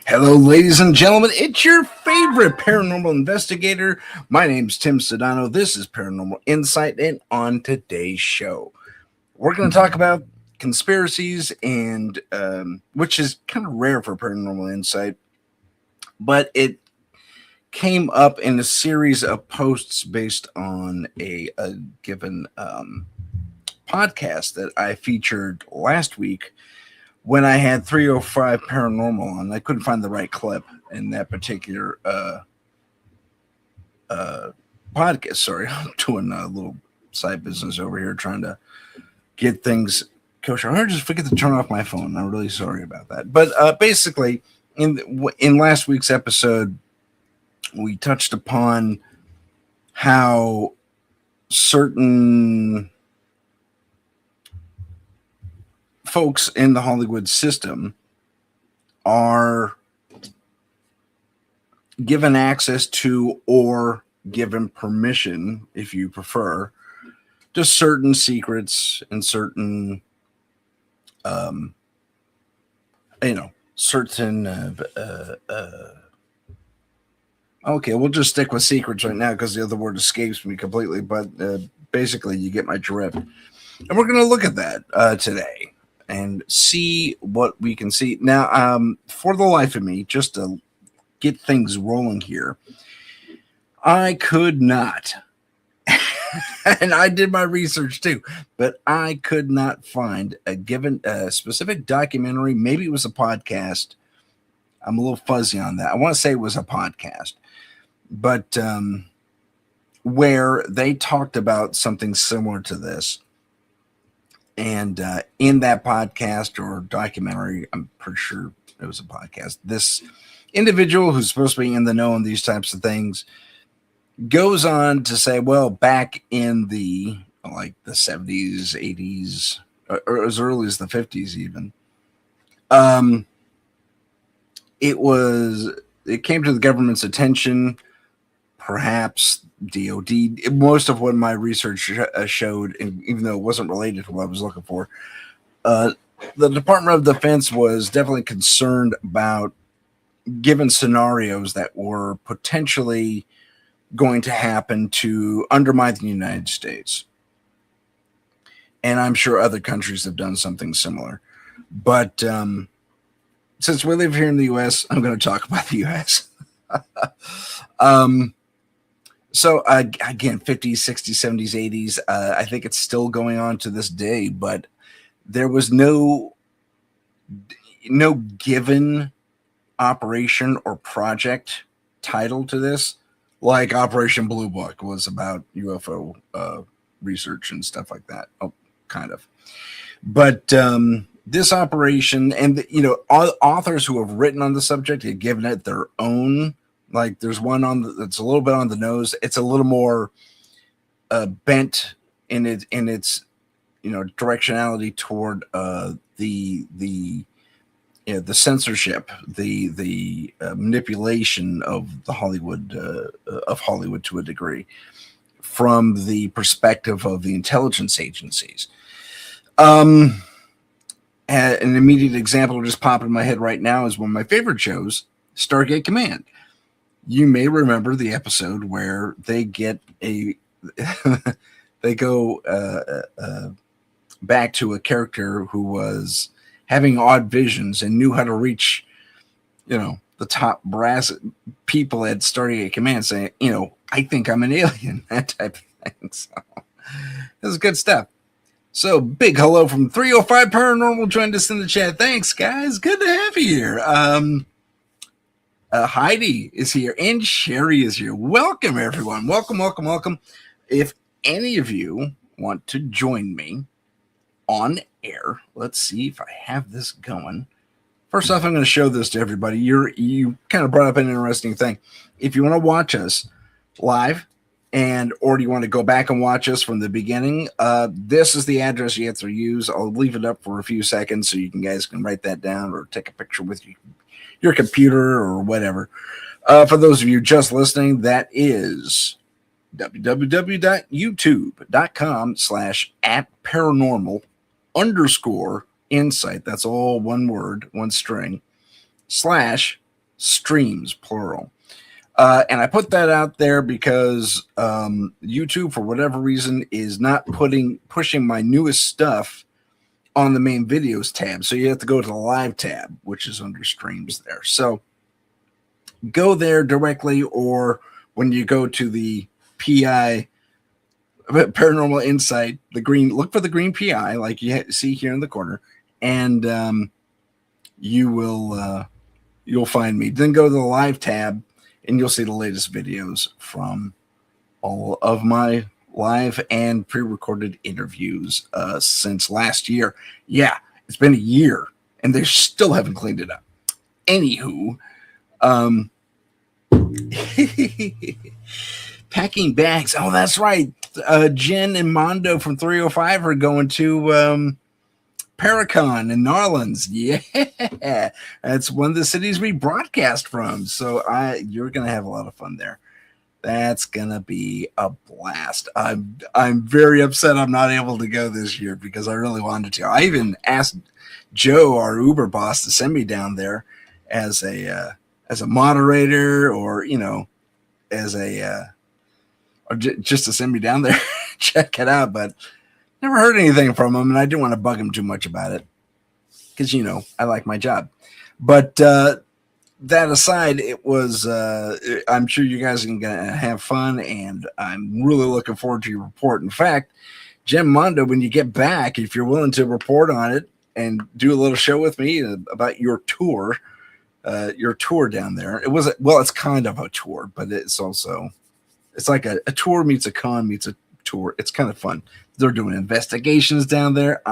Hello, ladies and gentlemen. It's your favorite paranormal investigator. My name's Tim Sedano. This is Paranormal Insight, and on today's show, we're going to talk about conspiracies, and which is kind of rare for Paranormal Insight, but it came up in a series of posts based on a given podcast that I featured last week when I had 305 Paranormal on. I couldn't find the right clip in that particular podcast. Sorry, I'm doing a little side business over here trying to get things kosher. I just forget to turn off my phone. I'm really sorry about that. But basically, in last week's episode, we touched upon how certain folks in the Hollywood system are given access to, or given permission, if you prefer, to certain secrets and certain, certain. Okay, we'll just stick with secrets right now because the other word escapes me completely. But basically, you get my drift, and we're going to look at that today and see what we can see. Now, for the life of me, just to get things rolling here, I could not, and I did my research too, but I could not find a given specific documentary. Maybe it was a podcast. I'm a little fuzzy on that. I want to say it was a podcast, but where they talked about something similar to this. And in that podcast or documentary, I'm pretty sure it was a podcast, this individual who's supposed to be in the know on these types of things goes on to say, well, back in the 70s, 80s, or as early as the 50s even, it came to the government's attention, perhaps DOD. Most of what my research showed, and even though it wasn't related to what I was looking for, the Department of Defense was definitely concerned about given scenarios that were potentially going to happen to undermine the United States. And I'm sure other countries have done something similar. But since we live here in the U.S., I'm going to talk about the U.S. So again, 50s, 60s, 70s, 80s, I think it's still going on to this day, but there was no given operation or project title to this, like Operation Blue Book was about UFO research and stuff like that. Oh, kind of. But this operation, and authors who have written on the subject have given it their own. Like there's one that's a little bit on the nose. It's a little more bent in its directionality toward the censorship, the manipulation of the Hollywood to a degree, from the perspective of the intelligence agencies. An immediate example just popped in my head right now is one of my favorite shows, Stargate Command. You may remember the episode where they get they go back to a character who was having odd visions and knew how to reach, the top brass people at Stargate Command, saying, I think I'm an alien, that type of thing. So this is good stuff. So big hello from 305 Paranormal joined us in the chat. Thanks, guys. Good to have you here. Heidi is here and Sherry is here. Welcome, everyone. Welcome, welcome, welcome. If any of you want to join me on air, let's see if I have this going. First off, I'm going to show this to everybody. You kind of brought up an interesting thing. If you want to watch us live, or do you want to go back and watch us from the beginning, this is the address you have to use. I'll leave it up for a few seconds so you guys can write that down or take a picture with your computer or whatever. For those of you just listening, that is www.youtube.com/@paranormal_insight. That's all one word, one string, streams, plural. And I put that out there because YouTube, for whatever reason, is not pushing my newest stuff on the main videos tab. So you have to go to the live tab, which is under streams there. So go there directly, or when you go to the PI, Paranormal Insight, look for the green PI like you see here in the corner, and you'll find me. Then go to the live tab, and you'll see the latest videos from all of my live and pre-recorded interviews since last year. Yeah, it's been a year, and they still haven't cleaned it up. Anywho, packing bags. Oh, that's right. Jen and Mondo from 305 are going to Paracon in Narlands. Yeah, that's one of the cities we broadcast from. So you're gonna have a lot of fun there. That's gonna be a blast. I'm very upset I'm not able to go this year because I really wanted to. I even asked Joe, our Uber boss, to send me down there as a moderator, or as or just to send me down there, check it out. But never heard anything from him, and I didn't want to bug him too much about it because I like my job. But that aside, it was. I'm sure you guys are gonna have fun, and I'm really looking forward to your report. In fact, Jim Mondo, when you get back, if you're willing to report on it and do a little show with me about your tour down there. It's kind of a tour, but it's like a tour meets a con meets a tour. It's kind of fun. They're doing investigations down there.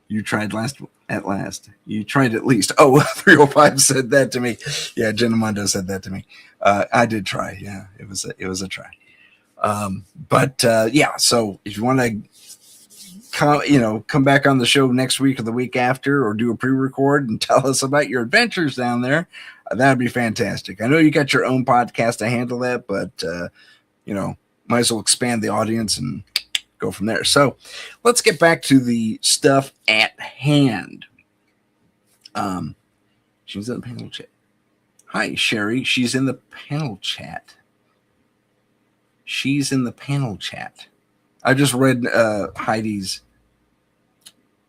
You tried at last. You tried at least. Oh, 305 said that to me. Yeah, Jenna Mondo said that to me. I did try. Yeah, it was a try. Yeah, so if you want to come back on the show next week or the week after, or do a pre-record and tell us about your adventures down there, that'd be fantastic. I know you got your own podcast to handle that, but might as well expand the audience and go from there. So let's get back to the stuff at hand. She's in the panel chat. Hi, Sherry. She's in the panel chat. I just read Heidi's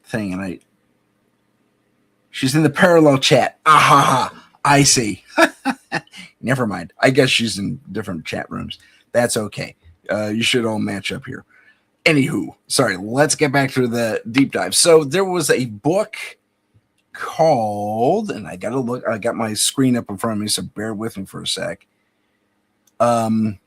thing, and she's in the parallel chat. I see. Never mind. I guess she's in different chat rooms. That's okay. You should all match up here. Anywho, sorry, let's get back to the deep dive. So there was a book called, and I got my screen up in front of me, so bear with me for a sec. Let's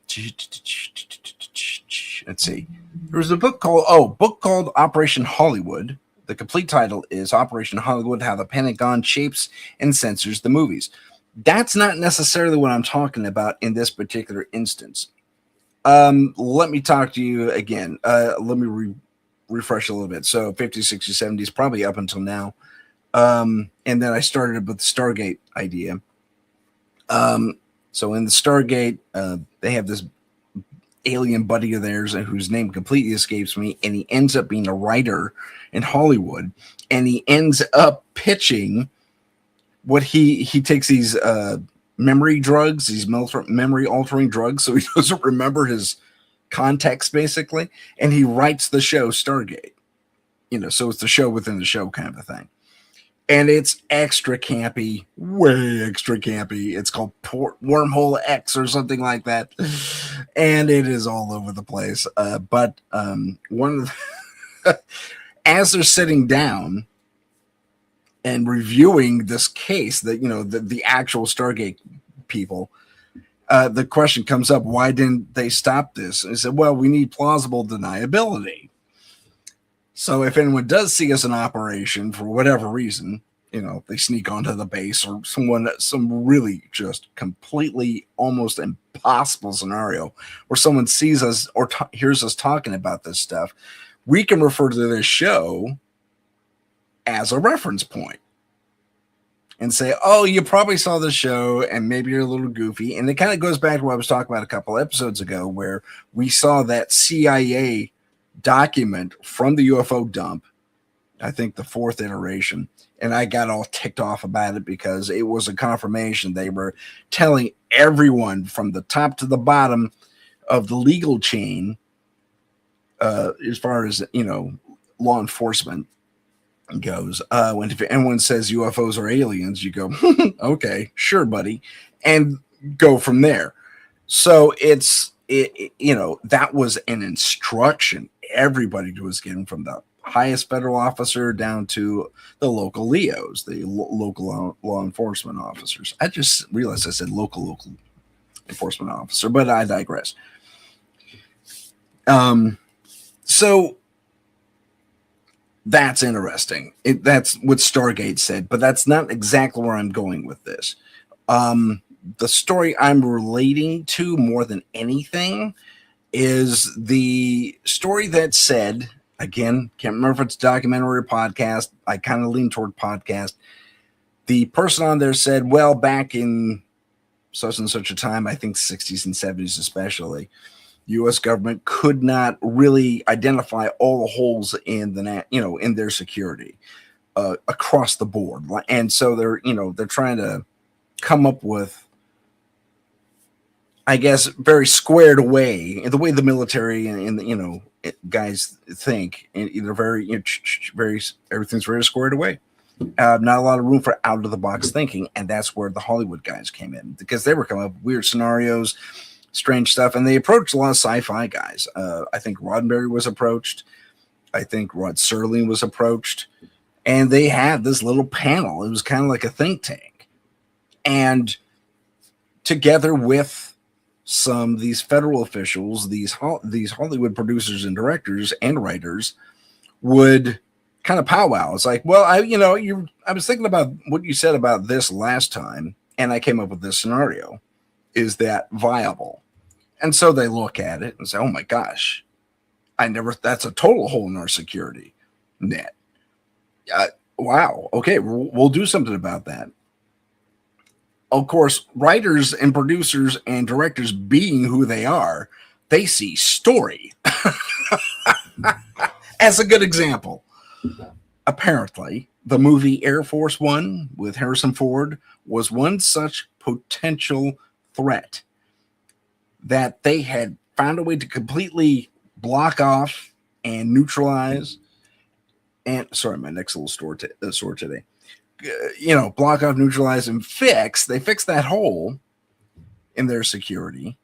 see. There was a book called Operation Hollywood. The complete title is Operation Hollywood: How the Pentagon Shapes and Censors the Movies. That's not necessarily what I'm talking about in this particular instance. Let me talk to you again. Let me refresh a little bit. So 50s, 60s, 70s, probably up until now. And then I started with the Stargate idea. So in the Stargate, they have this alien buddy of theirs whose name completely escapes me, and he ends up being a writer in Hollywood, and he ends up pitching what he takes these memory drugs, these memory altering drugs, so he doesn't remember his context, basically, and he writes the show Stargate. So it's the show within the show kind of a thing. And it's extra campy, way extra campy. It's called Wormhole X or something like that. And it is all over the place. But one of as they're sitting down and reviewing this case, that the actual Stargate people, the question comes up, why didn't they stop this? And they said, well, we need plausible deniability. So if anyone does see us in operation for whatever reason, they sneak onto the base, or some really just completely almost impossible scenario where someone sees us or hears us talking about this stuff, we can refer to this show as a reference point and say, oh, you probably saw the show and maybe you're a little goofy. And it kind of goes back to what I was talking about a couple episodes ago, where we saw that CIA document from the UFO dump I think the fourth iteration. And I got all ticked off about it because it was a confirmation. They were telling everyone from the top to the bottom of the legal chain, as far as, law enforcement goes. When if anyone says UFOs are aliens, you go, okay, sure, buddy, and go from there. So that was an instruction everybody was getting, from the highest federal officer down to the local Leos, the local law enforcement officers. I just realized I said local enforcement officer, but I digress. So that's interesting. That's what Stargate said, but that's not exactly where I'm going with this. The story I'm relating to more than anything is the story that said, again, can't remember if it's documentary or podcast. I kind of lean toward podcast. The person on there said, well, back in such and such a time, I think 60s and 70s especially, U.S. government could not really identify all the holes in in their security across the board, and so they're trying to come up with, I guess, very squared away, the way the military and guys think. And they're very, very, everything's very squared away. Not a lot of room for out of the box thinking, and that's where the Hollywood guys came in, because they were coming up with weird scenarios, strange stuff, and they approached a lot of sci-fi guys. I think Roddenberry was approached. I think Rod Serling was approached, and they had this little panel. It was kind of like a think tank, and together with these federal officials, these Hollywood producers and directors and writers would kind of powwow. It's like, well, I was thinking about what you said about this last time, and I came up with this scenario. Is that viable? And so they look at it and say, oh my gosh, that's a total hole in our security net. Wow. Okay. We'll do something about that. Of course, writers and producers and directors, being who they are, they see story as a good example. Apparently, the movie Air Force One with Harrison Ford was one such potential threat that they had found a way to completely block off and neutralize. And sorry, my next little store today. Block off, neutralize, and fix. They fixed that hole in their security.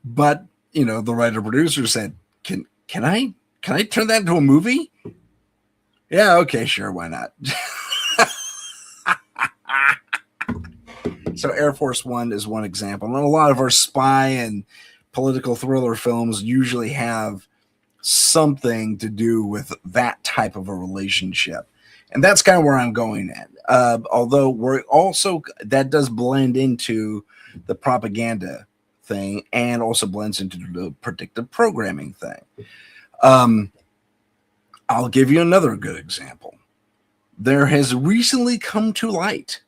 But the writer producer said, "Can I turn that into a movie?" Yeah, okay, sure, why not? So Air Force One is one example. And a lot of our spy and political thriller films usually have something to do with that type of a relationship. And that's kind of where I'm going at. Although that does blend into the propaganda thing, and also blends into the predictive programming thing. I'll give you another good example. There has recently come to light,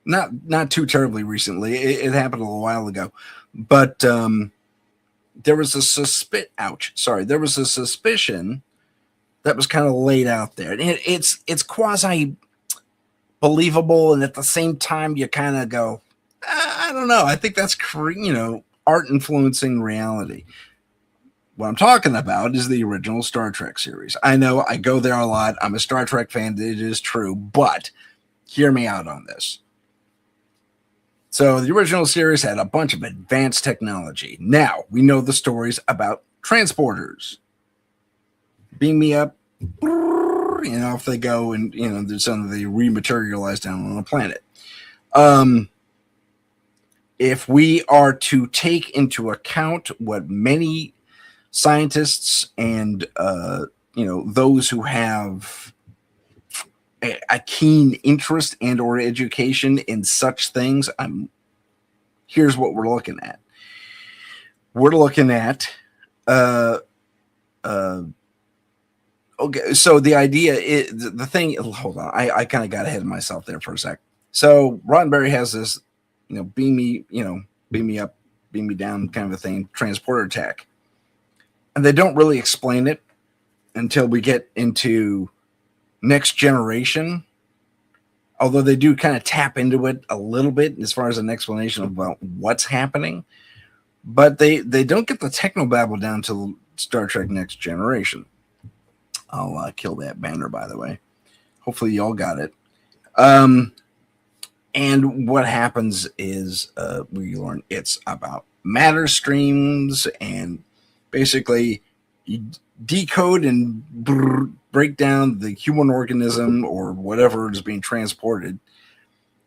not too terribly recently, it happened a little while ago, but there was a suspicion that was kind of laid out there. And it's quasi believable, and at the same time you kind of go, I don't know, I think that's art influencing reality. What I'm talking about is the original Star Trek series. I know I go there a lot. I'm a Star Trek fan. It is true, but hear me out on this. So the original series had a bunch of advanced technology. Now we know the stories about transporters. Beam me up, off they go, and there's something they rematerialize down on a planet. If we are to take into account what many scientists and those who have a keen interest and or education in such things, here's what we're looking at. We're looking at okay, so the idea is the thing. Hold on, I kind of got ahead of myself there for a sec. So Roddenberry has this, beam me up, beam me down kind of a thing, transporter tech. And they don't really explain it until we get into Next Generation. Although they do kind of tap into it a little bit as far as an explanation about what's happening. But they don't get the technobabble down to Star Trek Next Generation. I'll kill that banner, by the way. Hopefully y'all got it. And what happens is we learn it's about matter streams, and basically you decode and break down the human organism or whatever is being transported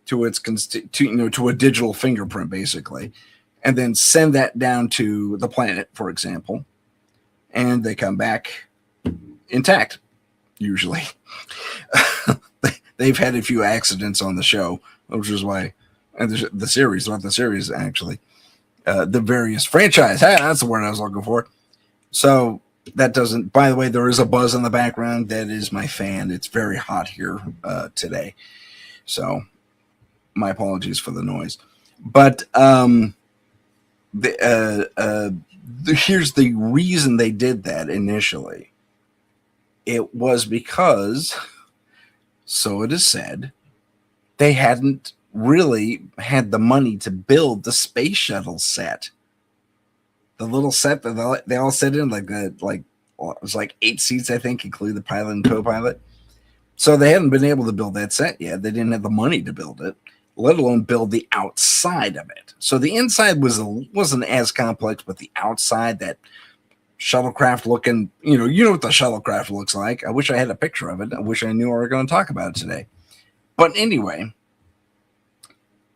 to its to a digital fingerprint, basically, and then send that down to the planet, for example, and they come back intact, usually. They've had a few accidents on the show, which is why, and the series, not the series, actually, the various franchise. Hey, that's the word I was looking for. So that doesn't, by the way, there is a buzz in the background. That is my fan. It's very hot here today. So my apologies for the noise. But here's the reason they did that initially. It was because, so it is said, they hadn't really had the money to build the space shuttle set. The little set that they all sit in, it was like 8 seats, I think, including the pilot and co-pilot. So they hadn't been able to build that set yet. They didn't have the money to build it, let alone build the outside of it. So the inside wasn't as complex, but the outside, that shuttlecraft looking, you know what the shuttlecraft looks like. I wish I had a picture of it. I wish I knew we were going to talk about it today. But anyway,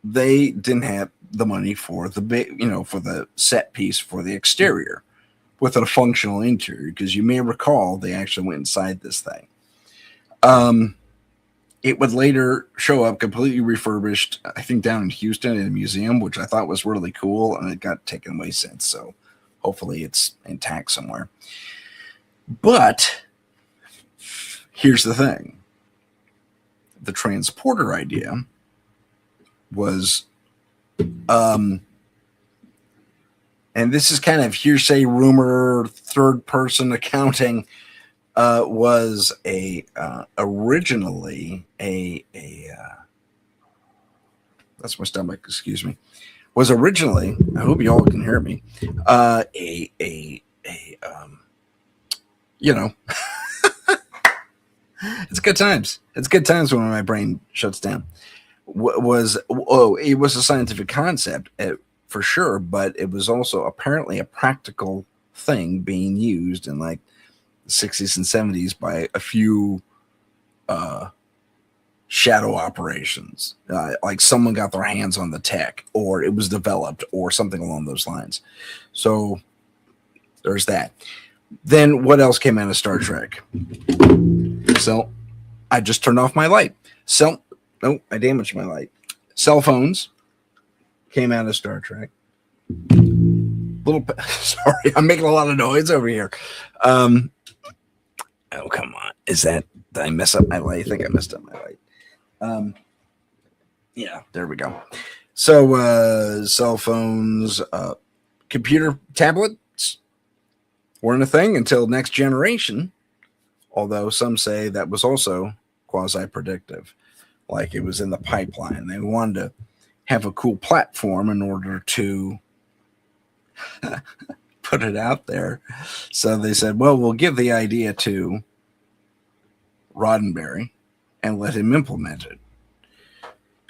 they didn't have the money for for the set piece for the exterior with a functional interior, because you may recall they actually went inside this thing. It would later show up completely refurbished, I think down in Houston in a museum, which I thought was really cool, and it got taken away since. So hopefully it's intact somewhere. But here's the thing. The transporter idea was, and this is kind of hearsay, rumor, third person accounting, was originally that's my stomach, excuse me, was originally, I hope you all can hear me, it's good times. It's good times when my brain shuts down. It was a scientific concept for sure, but it was also apparently a practical thing being used in like the 60s and 70s by a few shadow operations. Like someone got their hands on the tech, or it was developed, or something along those lines. So there's that. Then what else came out of Star Trek? So I just turned off my light. I damaged my light. Cell phones came out of Star Trek. Sorry, I'm making a lot of noise over here. Oh, come on. Did I mess up my light? I think I messed up my light. Yeah, there we go. So cell phones, computer tablets weren't a thing until Next Generation, although some say that was also quasi-predictive, like it was in the pipeline. They wanted to have a cool platform in order to put it out there. So they said, well, we'll give the idea to Roddenberry and let him implement it.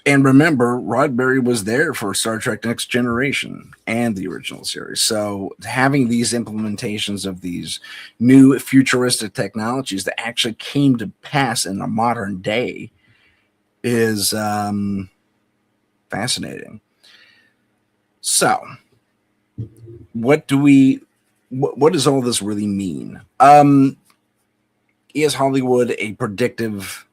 And remember, Roddenberry was there for Star Trek Next Generation and the original series. So having these implementations of these new futuristic technologies that actually came to pass in the modern day is fascinating. So what does all this really mean? Is Hollywood a predictive,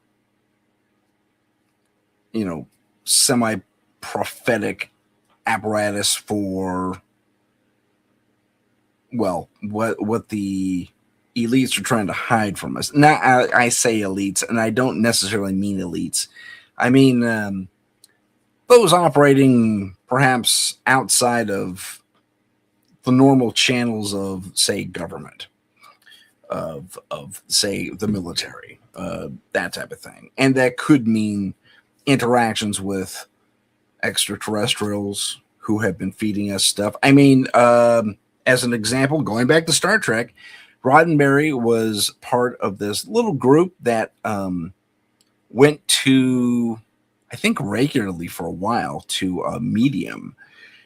semi-prophetic apparatus for, well, what the elites are trying to hide from us? Now, I say elites, and I don't necessarily mean elites. I mean those operating perhaps outside of the normal channels of, say, government. of say the military, that type of thing, and that could mean interactions with extraterrestrials who have been feeding us stuff. I mean, as an example, going back to Star Trek, Roddenberry was part of this little group that went to, I think, regularly for a while to a medium,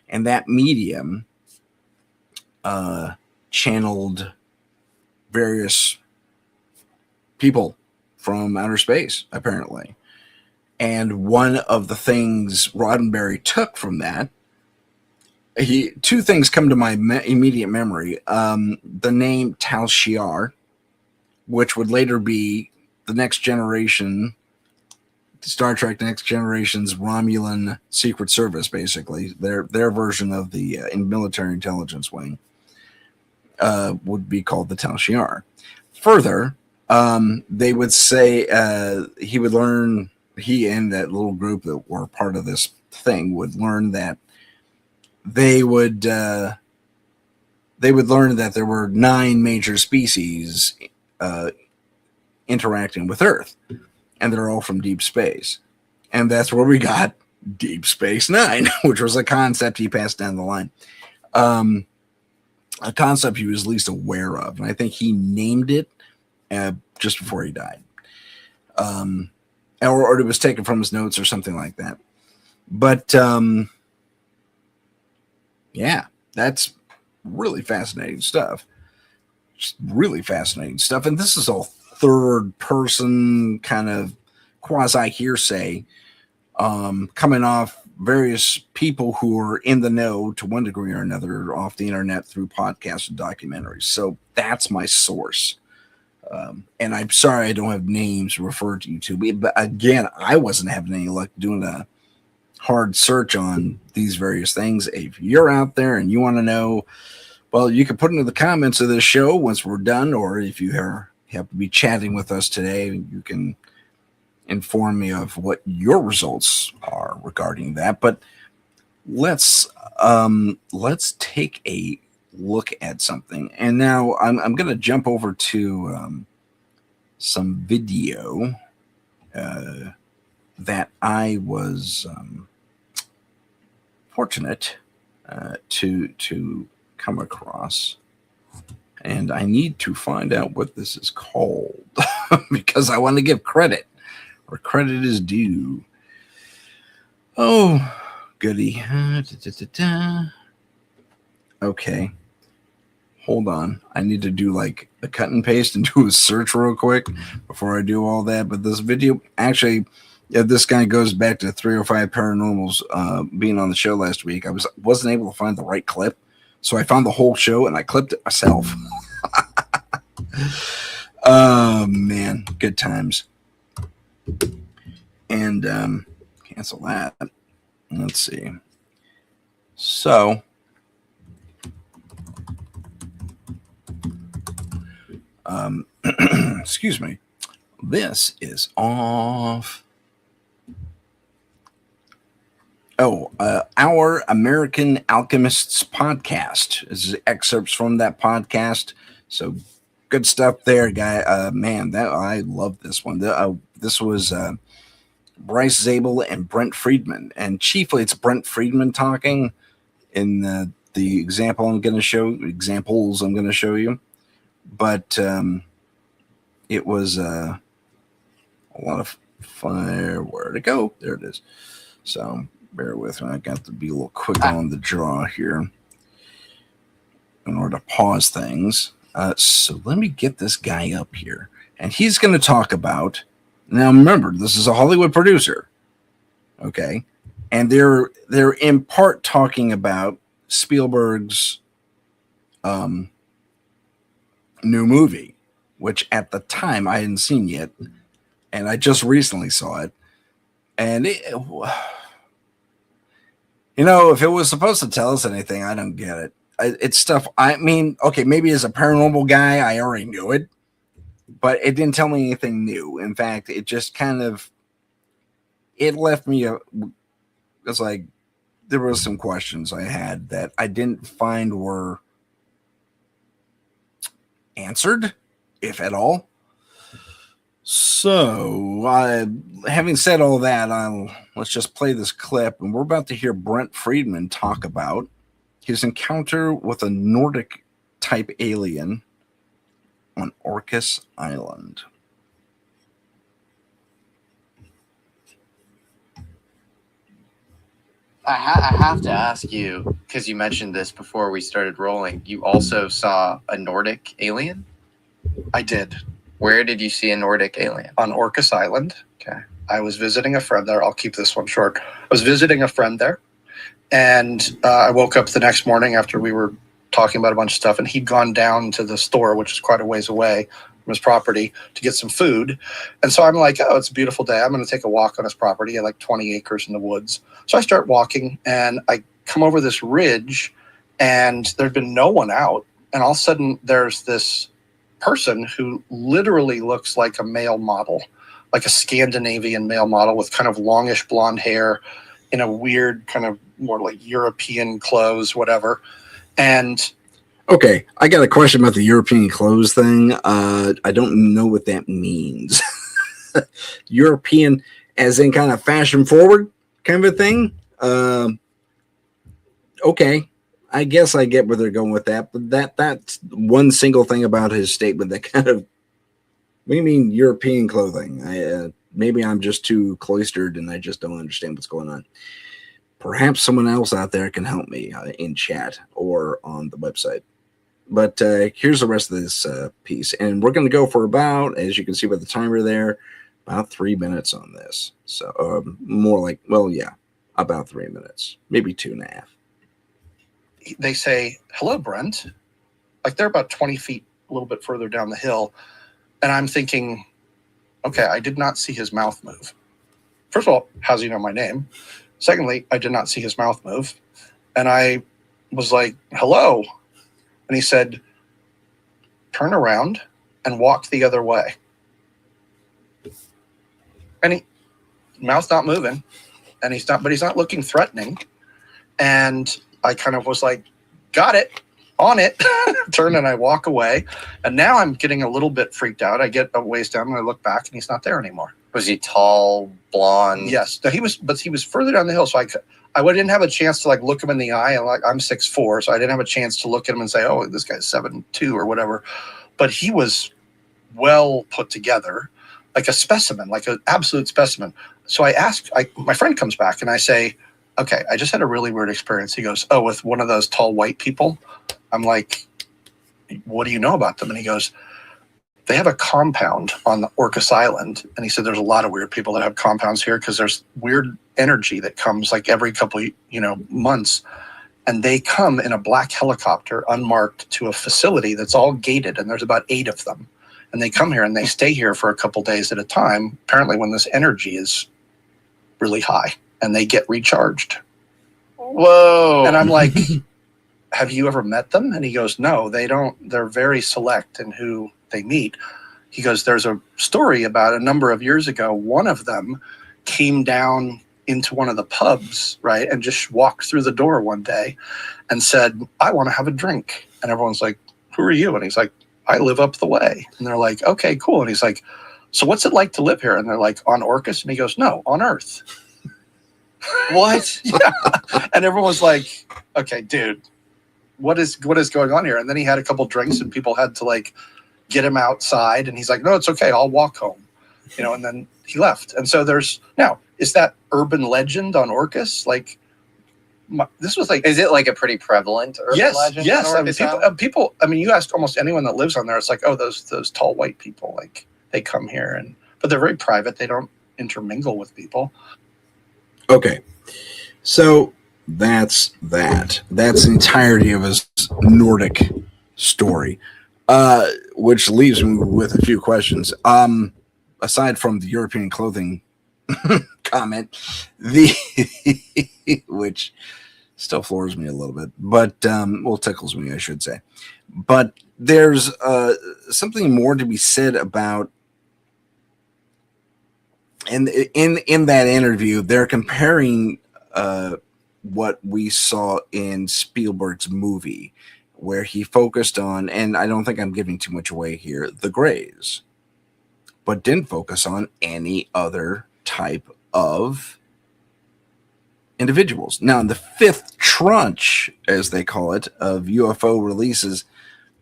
and that medium channeled various people from outer space, apparently. And one of the things Roddenberry took from that, two things come to my immediate memory. The name Tal Shiar, which would later be the Next Generation, Star Trek Next Generation's Romulan Secret Service, basically their version of the military intelligence wing, would be called the Tal Shiar. Further, they would say he would learn. He and that little group that were part of this thing would learn that they would learn that there were 9 major species interacting with Earth, and they're all from deep space, and that's where we got Deep Space Nine, which was a concept he passed down the line, a concept he was least aware of, and I think he named it just before he died. Or it was taken from his notes or something like that. But yeah, that's really fascinating stuff. Just really fascinating stuff. And this is all third person kind of quasi hearsay, coming off various people who are in the know to one degree or another off the internet through podcasts and documentaries. So that's my source. And I'm sorry I don't have names referred to you to, but again, I wasn't having any luck doing a hard search on these various things. If you're out there and you want to know, well, you can put into the comments of this show once we're done, or if you have to be chatting with us today, you can inform me of what your results are regarding that. But let's take a look at something. And now I'm going to jump over to some video that I was fortunate to come across. And I need to find out what this is called because I want to give credit where credit is due. Oh, goody. Okay. Hold on. I need to do like a cut and paste and do a search real quick before I do all that. But this video, actually, this guy goes back to 305 Paranormal's being on the show last week. I wasn't able to find the right clip, so I found the whole show and I clipped it myself. Oh, man. Good times. And cancel that. Let's see. So, excuse me. This is off. Our American Alchemists podcast. This is excerpts from that podcast. So good stuff there, guy. Man, that I love this one. This was Bryce Zabel and Brent Friedman, and chiefly it's Brent Friedman talking in the examples I'm going to show you. But it was a lot of fun. Where'd it go? There it is. So bear with me. I got to be a little quick on the draw here in order to pause things. So let me get this guy up here, and he's going to talk about. Now remember, this is a Hollywood producer, okay, and they're in part talking about Spielberg's new movie, which at the time I hadn't seen yet, and I just recently saw it, and if it was supposed to tell us anything, I don't get it. It's stuff. I mean, okay, maybe as a paranormal guy, I already knew it, but it didn't tell me anything new. In fact, it just kind of left me it's like there were some questions I had that I didn't find were answered. if at all. So, having said all that, let's just play this clip, and we're about to hear Brent Friedman talk about his encounter with a Nordic-type alien on Orcas Island. I have to ask you, because you mentioned this before we started rolling, you also saw a Nordic alien? I did. Where did you see a Nordic alien? On Orcas Island. Okay. I was visiting a friend there. I'll keep this one short. I was visiting a friend there, and I woke up the next morning after we were talking about a bunch of stuff, and he'd gone down to the store, which is quite a ways away from his property, to get some food. And so I'm like, oh, it's a beautiful day. I'm going to take a walk on his property. He had like 20 acres in the woods. So I start walking, and I come over this ridge, and there'd been no one out. And all of a sudden, there's this person who literally looks like a male model, like a Scandinavian male model with kind of longish blonde hair in a weird kind of more like European clothes, whatever. And okay, I got a question about the European clothes thing. I don't know what that means. European, as in kind of fashion forward kind of a thing. Okay, I guess I get where they're going with that. But that's one single thing about his statement that kind of. What do you mean European clothing? Maybe I'm just too cloistered and I just don't understand what's going on. Perhaps someone else out there can help me in chat or on the website. But here's the rest of this piece. And we're going to go for about, as you can see by the timer there, about 3 minutes on this. So more like, well, yeah, about 3 minutes, maybe 2.5. They say, hello, Brent. Like they're about 20 feet, a little bit further down the hill. And I'm thinking, okay, I did not see his mouth move. First of all, how's he know my name? Secondly, I did not see his mouth move. And I was like, hello. And he said, turn around and walk the other way. And mouth's not moving. And he's not looking threatening. And I kind of was like, got it. On it, turn and I walk away. And now I'm getting a little bit freaked out. I get a ways down and I look back and he's not there anymore. Was he tall, blonde? Yes. No, he was further down the hill. So I didn't have a chance to like look him in the eye. And like, I'm 6'4", so I didn't have a chance to look at him and say, oh, this guy's 7'2" or whatever. But he was well put together, like a specimen, like an absolute specimen. So my friend comes back and I say, okay, I just had a really weird experience. He goes, oh, with one of those tall white people? I'm like, what do you know about them? And he goes, they have a compound on the Orcas Island. And he said, there's a lot of weird people that have compounds here because there's weird energy that comes like every couple, months. And they come in a black helicopter unmarked to a facility that's all gated. And there's about 8 of them. And they come here and they stay here for a couple days at a time, apparently when this energy is really high and they get recharged. Whoa. And I'm like, have you ever met them? And he goes, no, they don't. They're very select in who they meet. He goes, there's a story about a number of years ago. One of them came down into one of the pubs, right, and just walked through the door one day and said, I want to have a drink. And everyone's like, who are you? And he's like, I live up the way. And they're like, okay, cool. And he's like, so what's it like to live here? And they're like, on Orcas? And he goes, no, on Earth. What? Yeah. And everyone's like, okay, dude, what is going on here? And then he had a couple drinks and people had to like get him outside. And he's like, no, it's okay. I'll walk home, and then he left. And so is that urban legend on Orcas? Like, this was like, is it like a pretty prevalent urban legend? Yes. People, you ask almost anyone that lives on there, it's like, oh, those tall white people, like they come here but they're very private. They don't intermingle with people. Okay. So that's that. That's the entirety of his Nordic story, which leaves me with a few questions. Aside from the European clothing comment, which still floors me a little bit, but tickles me, I should say. But there's something more to be said about. And in that interview, they're comparing what we saw in Spielberg's movie, where he focused on, and I don't think I'm giving too much away here, the Greys, but didn't focus on any other type of individuals. Now, in the fifth tranche, as they call it, of UFO releases,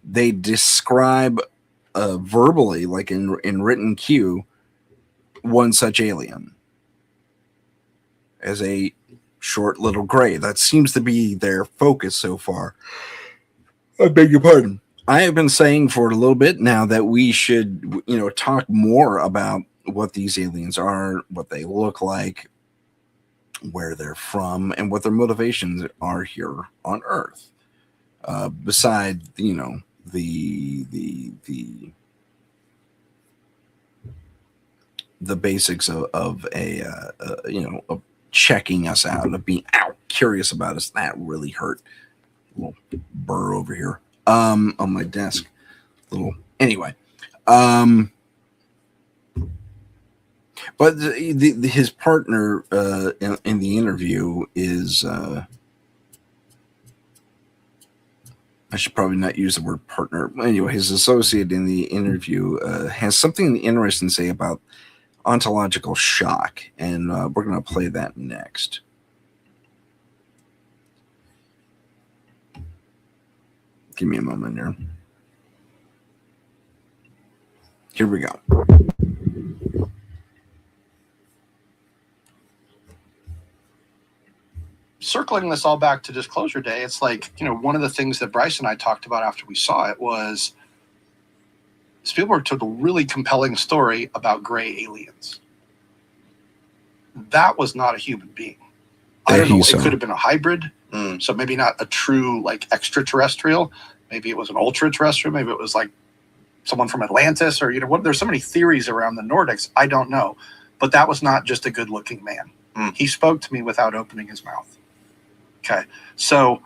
they describe verbally, like in written cue, one such alien as a short little gray. That seems to be their focus so far. I beg your pardon. I have been saying for a little bit now that we should, talk more about what these aliens are, what they look like, where they're from, and what their motivations are here on Earth. Beside, the basics of of checking us out, of being curious about us. That really hurt. A little burr over here on my desk. Anyway. But his partner in the interview is I should probably not use the word partner. Anyway, his associate in the interview has something interesting to say about ontological shock, and we're going to play that next. Give me a moment here. Here we go. Circling this all back to Disclosure Day, it's like, one of the things that Bryce and I talked about after we saw it was Spielberg took a really compelling story about gray aliens. That was not a human being. I don't know. It could have been a hybrid. So maybe not a true like extraterrestrial. Maybe it was an ultra terrestrial. Maybe it was like someone from Atlantis, or there's so many theories around the Nordics. I don't know, but that was not just a good looking man. He spoke to me without opening his mouth. Okay. So,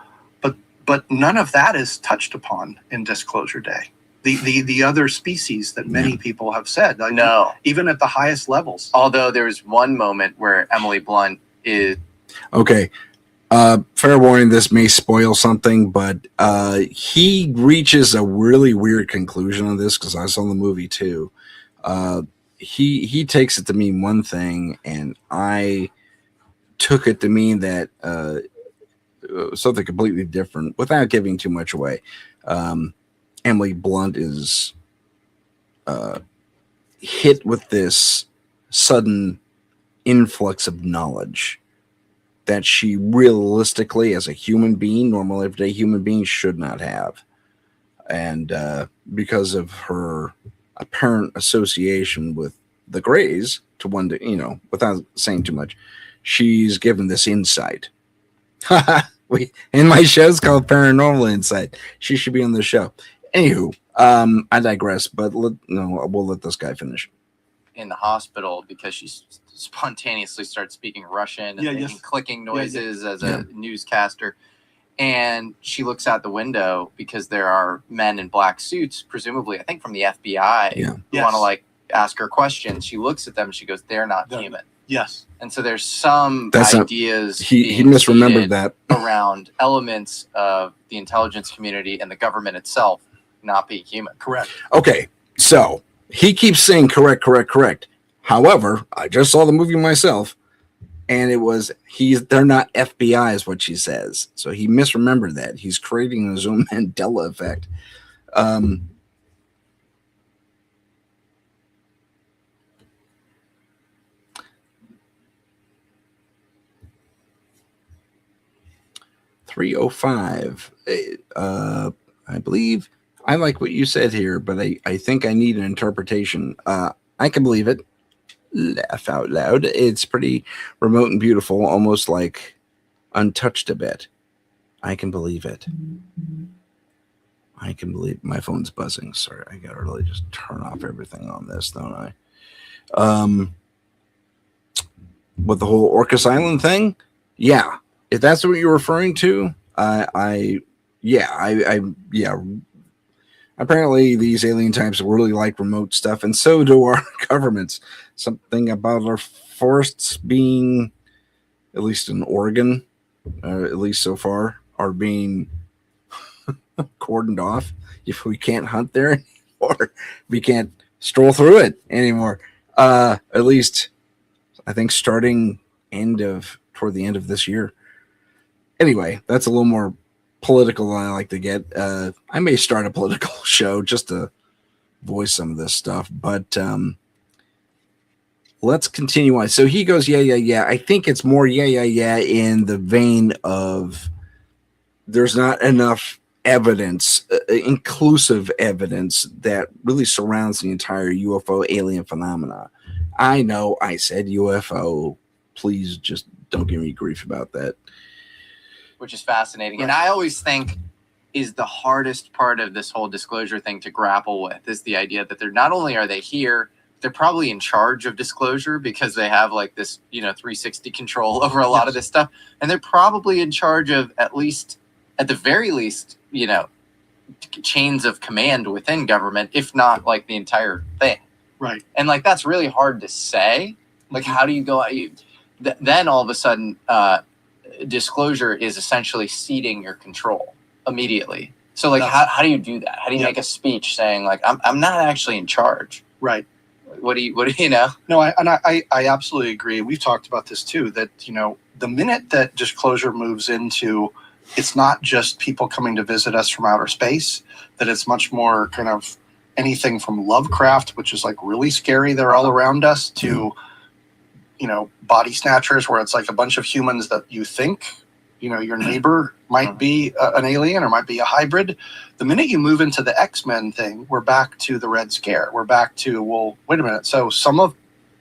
but none of that is touched upon in Disclosure Day. The other species that many people have said. Like, no. Even at the highest levels. Although there's one moment where Emily Blunt is... Okay. Fair warning, this may spoil something, but he reaches a really weird conclusion on this, because I saw the movie too. He takes it to mean one thing, and I took it to mean that something completely different, without giving too much away. Emily Blunt is hit with this sudden influx of knowledge that she realistically, as a human being, normal everyday human being, should not have. And because of her apparent association with the Greys, to one to, without saying too much, she's given this insight. And my show's called Paranormal Insight. She should be on the show. Anywho, I digress, but we'll let this guy finish. In the hospital, because she spontaneously starts speaking Russian and making clicking noises as a newscaster. And she looks out the window because there are men in black suits, presumably, I think from the FBI, who want to ask her questions. She looks at them and she goes, "They're not human." Yes. And so there's some ideas. He misremembered that around elements of the intelligence community and the government itself not being human. Correct. Okay, so he keeps saying correct. However, I just saw the movie myself, and it was they're not FBI is what she says. So he misremembered that. He's creating his own Mandela effect. $305. I believe I like what you said here, but I think I need an interpretation. I can believe it. Laugh out loud. It's pretty remote and beautiful, almost like untouched a bit. I can believe it. I can believe my phone's buzzing. Sorry, I gotta really just turn off everything on this, don't I? With the whole Orcas Island thing, yeah. If that's what you're referring to, apparently these alien types really like remote stuff, and so do our governments. Something about our forests being, at least in Oregon, at least so far, are being cordoned off. If we can't hunt there anymore, we can't stroll through it anymore. At least I think starting toward the end of this year. Anyway, that's a little more political than I like to get. I may start a political show just to voice some of this stuff, but let's continue on. So he goes, yeah. I think it's more yeah in the vein of there's not enough evidence, inclusive evidence that really surrounds the entire UFO alien phenomena. I know I said UFO. Please just don't give me grief about that. Which is fascinating. And I always think is the hardest part of this whole disclosure thing to grapple with is the idea that they're not only are they here, they're probably in charge of disclosure because they have like this, 360 control over a lot of this stuff. And they're probably in charge of at the very least, chains of command within government, if not like the entire thing. Right. And like, that's really hard to say. Like, how do you go, then all of a sudden, disclosure is essentially ceding your control immediately. So like, how do you do that? How do you make a speech saying like, I'm not actually in charge? Right. What do you know? No, I absolutely agree. We've talked about this too, that, the minute that disclosure moves into, it's not just people coming to visit us from outer space, that it's much more kind of anything from Lovecraft, which is like really scary. They're all around us, to, body snatchers, where it's like a bunch of humans that you think, your neighbor might be an alien or might be a hybrid. The minute you move into the X-Men thing, we're back to the Red Scare. We're back to, well, wait a minute. So some of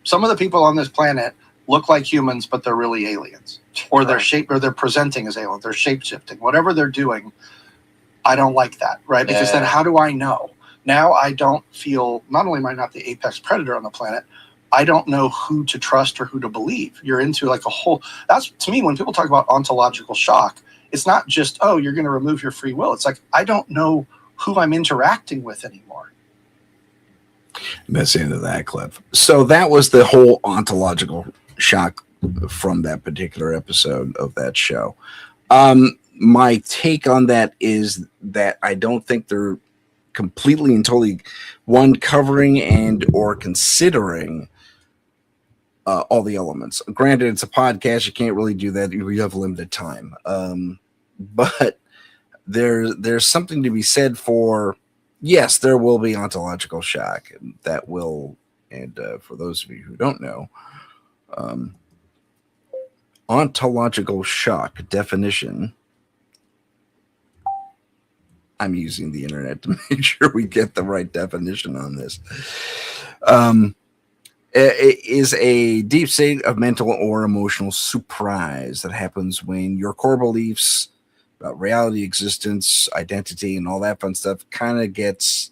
the people on this planet look like humans, but they're really aliens, or they're presenting as aliens. They're shape-shifting, whatever they're doing. I don't like that, right? Because then how do I know? Now I don't feel, not only am I not the apex predator on the planet, I don't know who to trust or who to believe. You're into like a whole, that's to me, when people talk about ontological shock, it's not just, oh, you're going to remove your free will. It's like, I don't know who I'm interacting with anymore. That's the end of that clip. So that was the whole ontological shock from that particular episode of that show. My take on that is that I don't think they're completely and totally covering and or considering all the elements. Granted, it's a podcast, you can't really do that. You have limited time, but there's something to be said for, yes, there will be ontological shock that will, and for those of you who don't know, ontological shock definition, I'm using the internet to make sure we get the right definition on this. It is a deep state of mental or emotional surprise that happens when your core beliefs about reality, existence, identity, and all that fun stuff kind of gets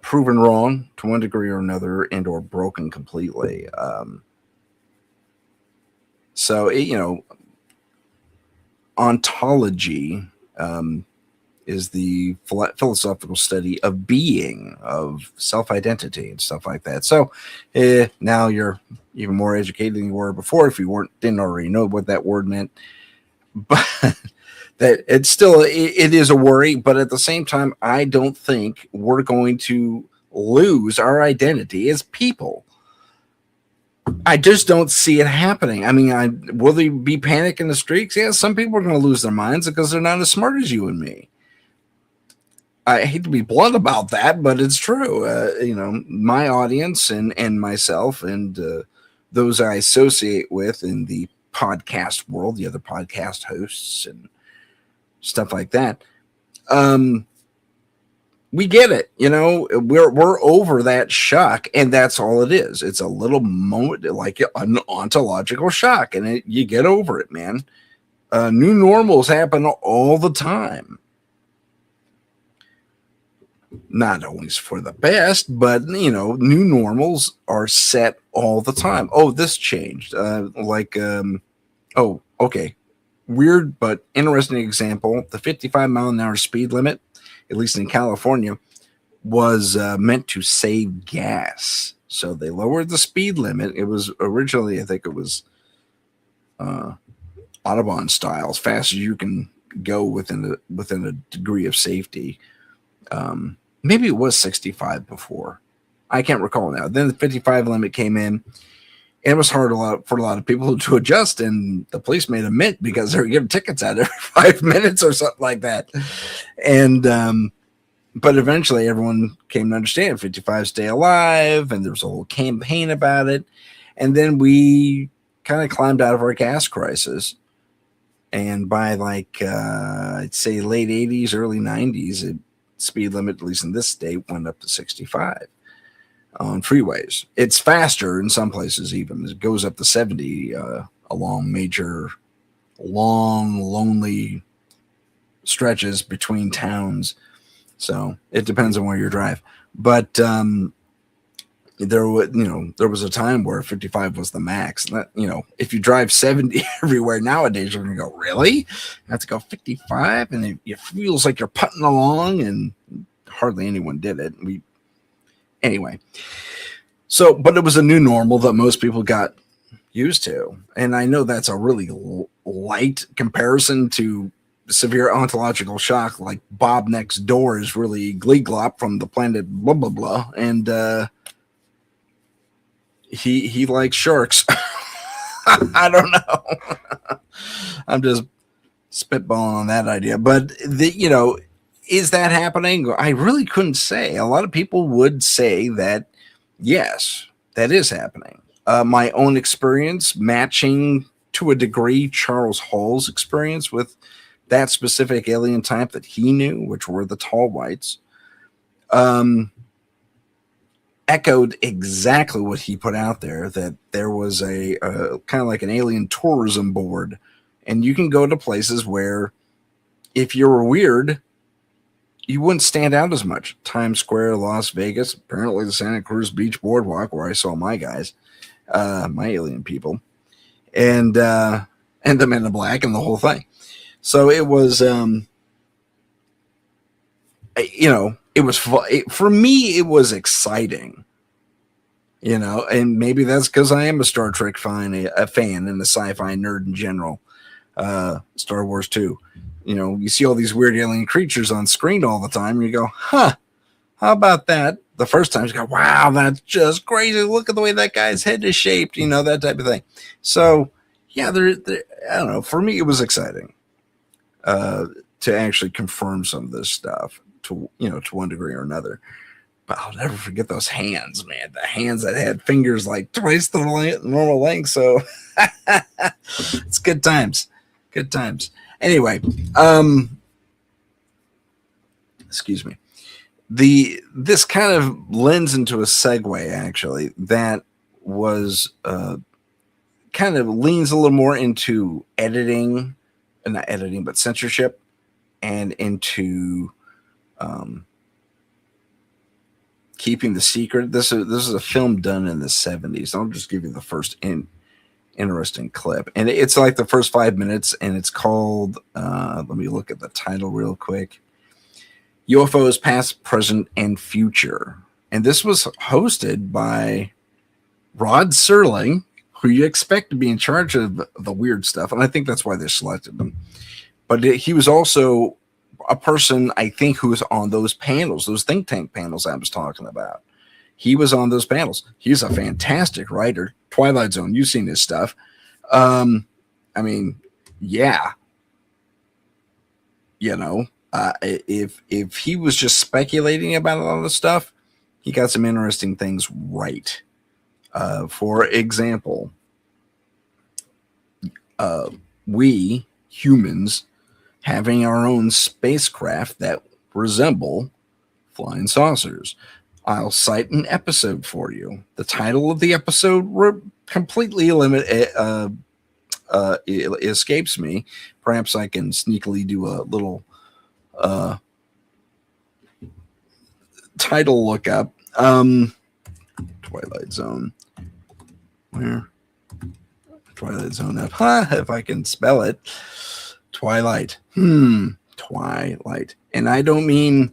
proven wrong to one degree or another, and or broken completely. Ontology is the philosophical study of being, of self-identity and stuff like that. So now you're even more educated than you were before if you didn't already know what that word meant. But that it's still, it is a worry, but at the same time, I don't think we're going to lose our identity as people. I just don't see it happening. I mean, will there be panic in the streets? Yeah, some people are going to lose their minds because they're not as smart as you and me. I hate to be blunt about that, but it's true. My audience and myself and those I associate with in the podcast world, the other podcast hosts and stuff like that, we get it. We're over that shock, and that's all it is. It's a little moment, like an ontological shock, and you get over it, man. New normals happen all the time. Not always for the best, but new normals are set all the time. Oh, this changed. Okay. Weird but interesting example. The 55-mile-an-hour speed limit, at least in California, was meant to save gas. So they lowered the speed limit. It was originally, I think it was Autobahn style, as fast as you can go within a degree of safety. Maybe it was 65 before. I can't recall now. Then the 55 limit came in. And it was hard for a lot of people to adjust, and the police made a mint because they were giving tickets out every 5 minutes or something like that. And but eventually, everyone came to understand 55 stay alive, and there was a whole campaign about it. And then we kind of climbed out of our gas crisis, and by like I'd say late 80s, early 90s, the speed limit, at least in this state, went up to 65. On freeways. It's faster in some places, even. It goes up to 70 along major, long, lonely stretches between towns. So it depends on where you drive. But there was a time where 55 was the max. That, if you drive 70 everywhere nowadays, you're going to go, really? I have to go 55? And it feels like you're putting along, and hardly anyone did it. Anyway, but it was a new normal that most people got used to. And I know that's a really light comparison to severe ontological shock, like Bob next door is really Gleeglop from the planet blah, blah, blah. And he likes sharks. I don't know. I'm just spitballing on that idea. But, is that happening? I really couldn't say. A lot of people would say that, yes, that is happening. My own experience matching to a degree Charles Hall's experience with that specific alien type that he knew, which were the tall whites, echoed exactly what he put out there, that there was a kind of like an alien tourism board. And you can go to places where if you were weird, you wouldn't stand out as much. Times Square, Las Vegas, apparently the Santa Cruz Beach Boardwalk, where I saw my guys, my alien people, and the Men in Black and the whole thing. So it was, it was for me. It was exciting, and maybe that's because I am a Star Trek fan and a sci-fi nerd in general. Star Wars 2. You see all these weird alien creatures on screen all the time, and you go, huh, how about that? The first time you go, wow, that's just crazy. Look at the way that guy's head is shaped, that type of thing. So, yeah, I don't know. For me, it was exciting to actually confirm some of this stuff to one degree or another. But I'll never forget those hands, man. The hands that had fingers like twice the normal length. So it's good times. Good times. Anyway, excuse me. This kind of lends into a segue, actually, that was kind of leans a little more into not editing, but censorship, and into keeping the secret. This is a film done in the 70s. I'll just give you the first interesting clip, and it's like the first 5 minutes, and it's called let me look at the title real quick. UFOs Past, Present, and Future. And this was hosted by Rod Serling, who you expect to be in charge of the weird stuff, and I think that's why they selected him. But he was also a person, I think, who was on those panels, those think tank panels I was talking about. He was on those panels. He's a fantastic writer. Twilight Zone, you've seen his stuff. I mean, yeah. If he was just speculating about a lot of the stuff, he got some interesting things right. For example, we humans having our own spacecraft that resemble flying saucers. I'll cite an episode for you. The title of the episode completely escapes me. Perhaps I can sneakily do a little title lookup. Twilight Zone. Where? Twilight Zone up. If I can spell it. Twilight. Twilight. And I don't mean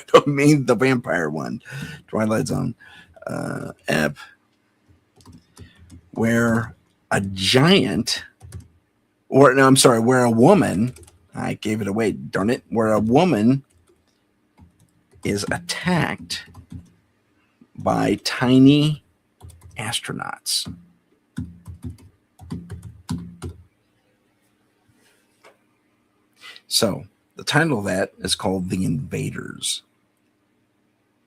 the vampire one. Twilight Zone. App. Where a giant, where a woman I gave it away, darn it, where a woman is attacked by tiny astronauts. So the title of that is called The Invaders.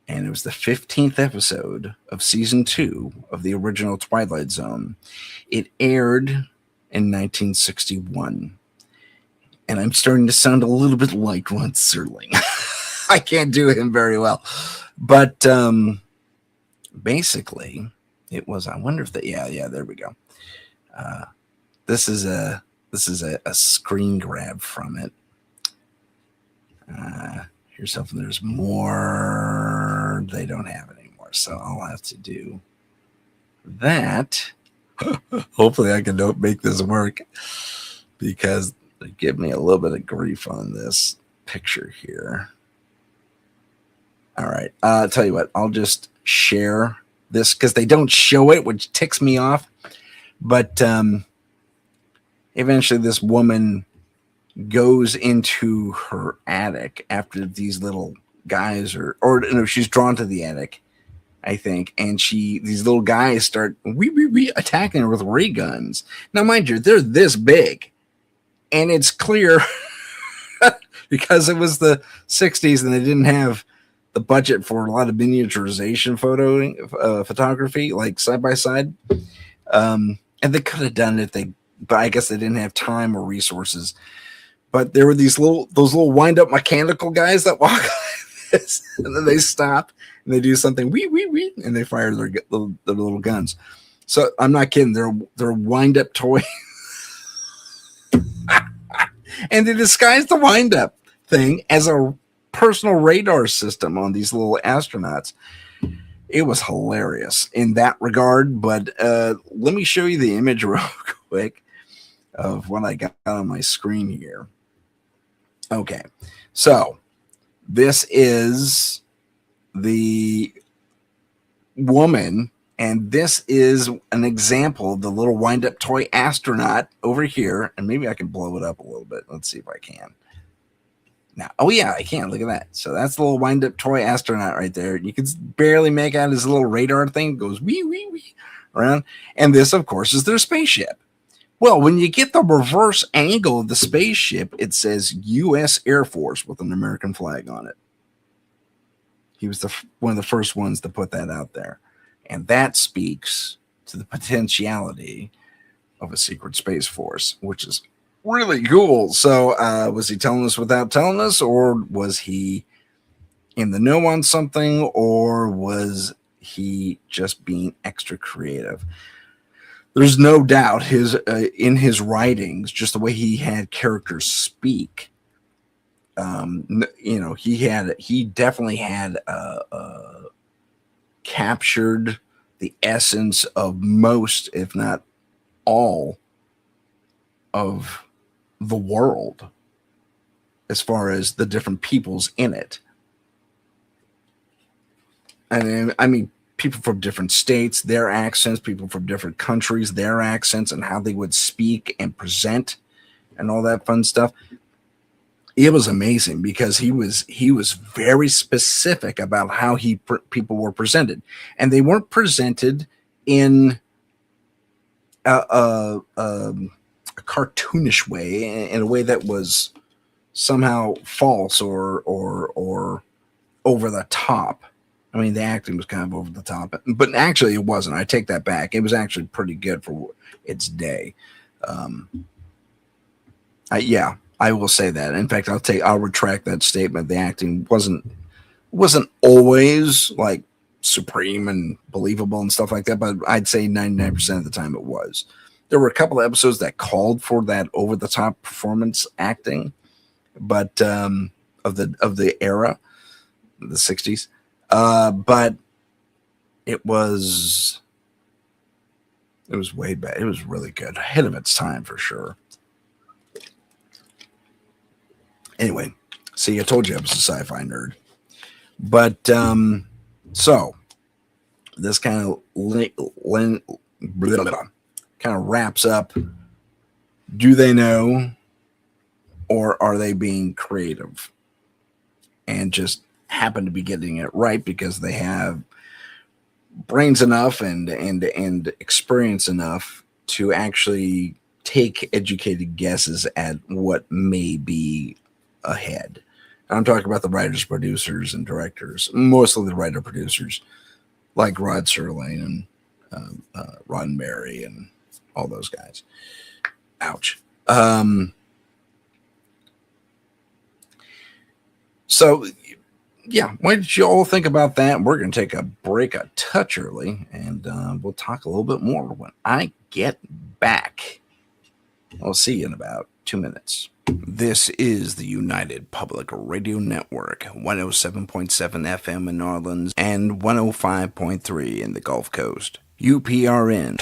And it was the 15th episode of season 2 of the original Twilight Zone. It aired in 1961. And I'm starting to sound a little bit like Rod Serling. I can't do him very well. But basically, it was, I wonder if that, yeah, there we go. This is a screen grab from it. Here's something. There's more. They don't have it anymore, so I'll have to do that. Hopefully, I can make this work because they give me a little bit of grief on this picture here. All right, I'll tell you what. I'll just share this because they don't show it, which ticks me off. But eventually, this woman goes into her attic after these little guys or no, she's drawn to the attic, I think, and these little guys start attacking her with ray guns. Now, mind you, they're this big, and it's clear because it was the 60s and they didn't have the budget for a lot of miniaturization photography, like side by side, and they could have done it but I guess they didn't have time or resources. But there were those little wind up mechanical guys that walk like this, and then they stop and they do something wee, and they fire their little guns. So I'm not kidding. They're wind up toy, and they disguise the wind up thing as a personal radar system on these little astronauts. It was hilarious in that regard. But let me show you the image real quick of what I got on my screen here. Okay, so this is the woman, and this is an example of the little wind-up toy astronaut over here. And maybe I can blow it up a little bit. Let's see if I can. Now, oh yeah, I can. Look at that. So that's the little wind-up toy astronaut right there. You can barely make out his little radar thing. It goes wee around. And this, of course, is their spaceship. Well, when you get the reverse angle of the spaceship, it says U.S. Air Force with an American flag on it. He was one of the first ones to put that out there. And that speaks to the potentiality of a secret space force, which is really cool. So was he telling us without telling us, or was he in the know on something, or was he just being extra creative? There's no doubt in his writings, just the way he had characters speak. He definitely had captured the essence of most, if not all, of the world as far as the different peoples in it. And I mean, people from different states, their accents, people from different countries, their accents, and how they would speak and present and all that fun stuff. It was amazing because he was very specific about how people were presented, and they weren't presented in a cartoonish way, in a way that was somehow false or over the top. I mean, the acting was kind of over the top, but actually it wasn't. I take that back. It was actually pretty good for its day. I will say that. In fact, I'll retract that statement. The acting wasn't always like supreme and believable and stuff like that, but I'd say 99% of the time it was. There were a couple of episodes that called for that over the top performance acting, but of the era, the 60s. But it was way bad. It was really good, ahead of its time for sure. Anyway, see, I told you I was a sci-fi nerd. But so this kind of wraps up. Do they know, or are they being creative and just happen to be getting it right because they have brains enough and experience enough to actually take educated guesses at what may be ahead. I'm talking about the writers, producers, and directors, mostly the writer producers, like Rod Serling and Roddenberry and all those guys. Ouch. So, yeah, what did you all think about that? We're going to take a break a touch early, and we'll talk a little bit more when I get back. I'll see you in about 2 minutes. This is the United Public Radio Network, 107.7 FM in New Orleans and 105.3 in the Gulf Coast. UPRN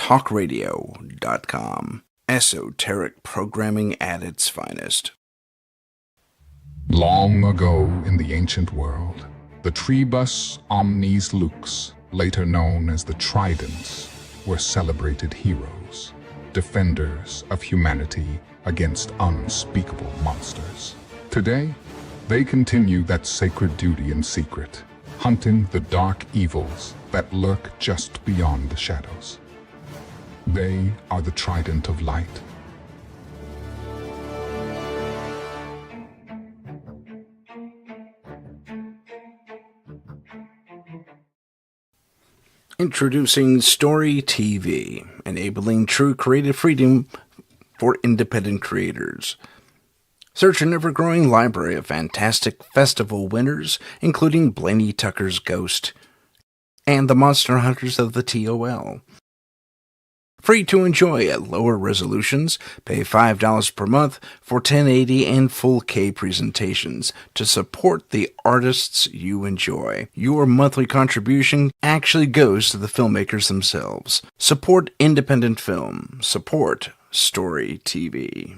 Esoteric programming at its finest. Long ago in the ancient world, the Trebus Omnes Lux, later known as the Tridents, were celebrated heroes, defenders of humanity against unspeakable monsters. Today, they continue that sacred duty in secret, hunting the dark evils that lurk just beyond the shadows. They are the Trident of Light. Introducing Story TV, enabling true creative freedom for independent creators. Search an ever-growing library of fantastic festival winners, including Blaney Tucker's Ghost and the Monster Hunters of the TOL. Free to enjoy at lower resolutions. Pay $5 per month for 1080 and full K presentations to support the artists you enjoy. Your monthly contribution actually goes to the filmmakers themselves. Support independent film. Support Story TV.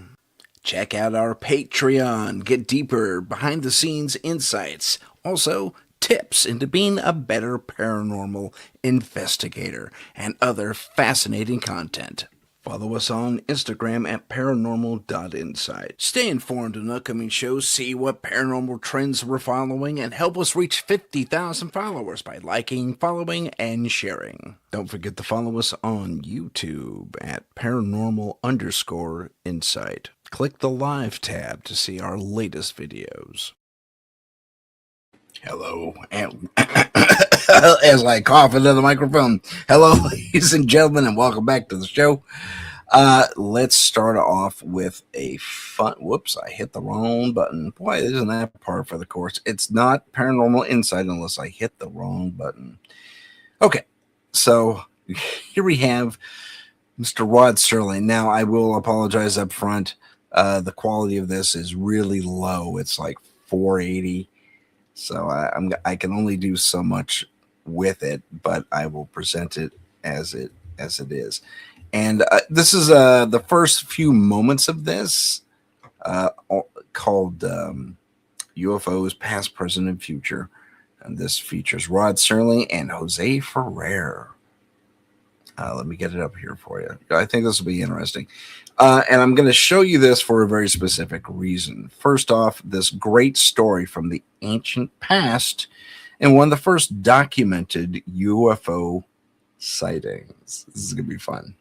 Check out our Patreon. Get deeper behind-the-scenes insights. Also, tips into being a better paranormal investigator and other fascinating content. Follow us on Instagram at paranormal.insight. Stay informed on upcoming shows, see what paranormal trends we're following, and help us reach 50,000 followers by liking, following, and sharing. Don't forget to follow us on YouTube at paranormal_insight. Click the live tab to see our latest videos. Hello, and as I cough into the microphone, hello, ladies and gentlemen, and welcome back to the show. Let's start off with a fun. Whoops, I hit the wrong button. Boy, isn't that par for the course? It's not Paranormal Insight unless I hit the wrong button. Okay, so here we have Mr. Rod Serling. Now, I will apologize up front. The quality of this is really low. It's like 480. So I can only do so much with it, but I will present it as it is. And this is the first few moments of this called UFOs Past, Present, and Future. And this features Rod Serling and Jose Ferrer. Let me get it up here for you. I think this will be interesting. And I'm going to show you this for a very specific reason. First off, this great story from the ancient past and one of the first documented UFO sightings. This is going to be fun.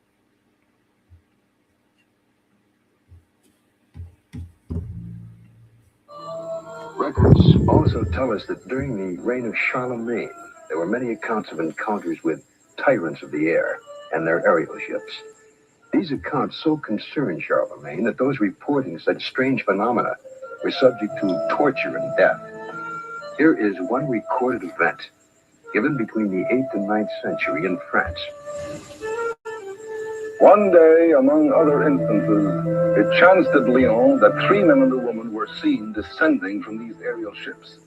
Records also tell us that during the reign of Charlemagne, there were many accounts of encounters with tyrants of the air and their aerial ships. These accounts so concerned Charlemagne that those reporting such strange phenomena were subject to torture and death. Here is one recorded event given between the 8th and 9th century in France. One day, among other instances, it chanced at Lyon that 3 men and a woman were seen descending from these aerial ships.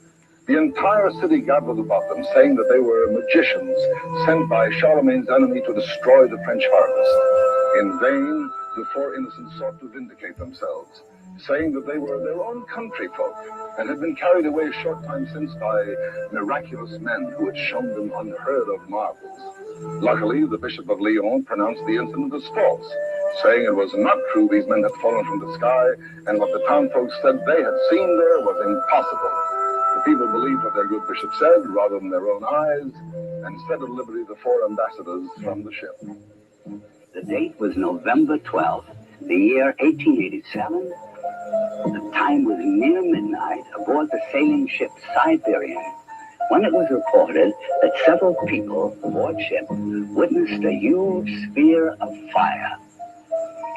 The entire city gathered about them, saying that they were magicians sent by Charlemagne's enemy to destroy the French harvest. In vain, the four innocents sought to vindicate themselves. saying that they were their own country folk and had been carried away a short time since by miraculous men who had shown them unheard of marvels. Luckily, the Bishop of Lyon pronounced the incident as false, saying it was not true these men had fallen from the sky, and what the townfolk said they had seen there was impossible. The people believed what their good bishop said rather than their own eyes, and set at liberty the 4 ambassadors from the ship. The date was November 12th, the year 1887. The time was near midnight aboard the sailing ship Siberian, when it was reported that several people aboard ship witnessed a huge sphere of fire.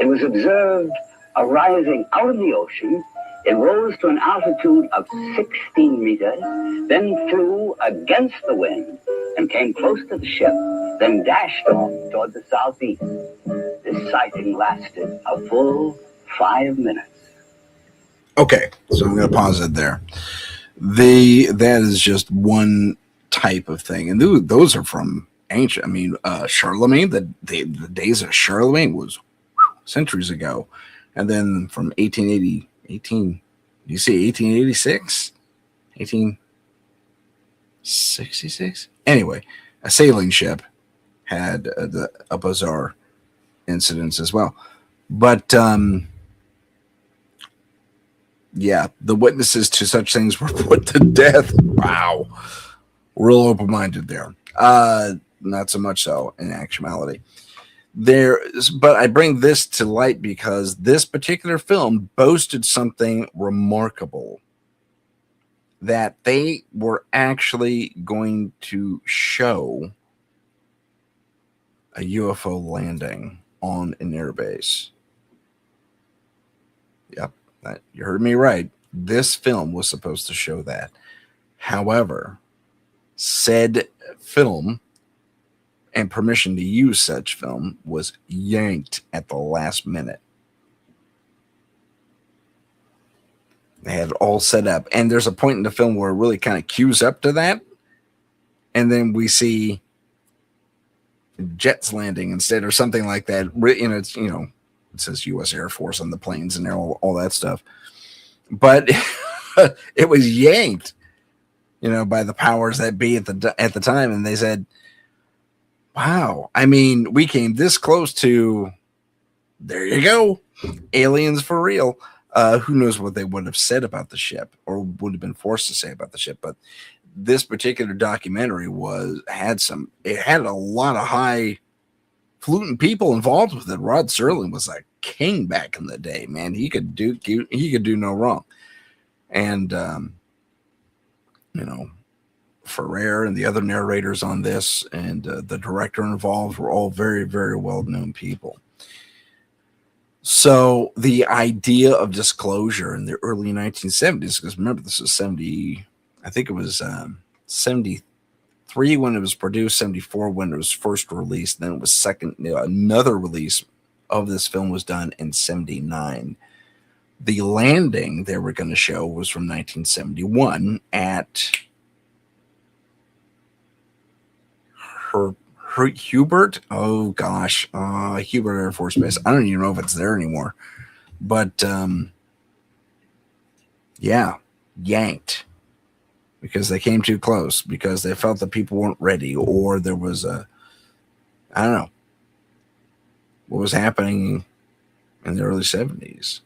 It was observed arising out of the ocean. It rose to an altitude of 16 meters, then flew against the wind and came close to the ship, then dashed off toward the southeast. This sighting lasted a full 5 minutes. Okay, so I'm going to pause it there. That is just one type of thing, and those are from ancient. I mean, Charlemagne. The days of Charlemagne was centuries ago, and then from 1880, you see 1886, 1866. Anyway, a sailing ship had a bizarre incidents as well, but yeah, the witnesses to such things were put to death. Wow. Real open-minded there. Not so much so in actuality. But I bring this to light because this particular film boasted something remarkable, that they were actually going to show a UFO landing on an airbase. Yep. You heard me right. This film was supposed to show that. However, said film and permission to use such film was yanked at the last minute. They had it all set up. And there's a point in the film where it really kind of cues up to that. And then we see jets landing instead or something like that. It's, it says U.S. Air Force on the planes and all that stuff. But it was yanked, by the powers that be at the time. And they said, wow, I mean, we came this close to, there you go, aliens for real. Who knows what they would have said about the ship or would have been forced to say about the ship. But this particular documentary had a lot of highfalutin people involved with it. Rod Serling was a king back in the day, man. He could do no wrong. And Ferrer and the other narrators on this and the director involved were all very, very well-known people. So the idea of disclosure in the early 1970s, because remember, this was 70, I think it was 73 when it was produced, 74 when it was first released, then it was another release of this film was done in 79. The landing they were going to show was from 1971 at Hubert. Oh gosh, Hubert Air Force Base. I don't even know if it's there anymore. But yeah, yanked because they came too close because they felt that people weren't ready, or there was I don't know what was happening in the early 70s.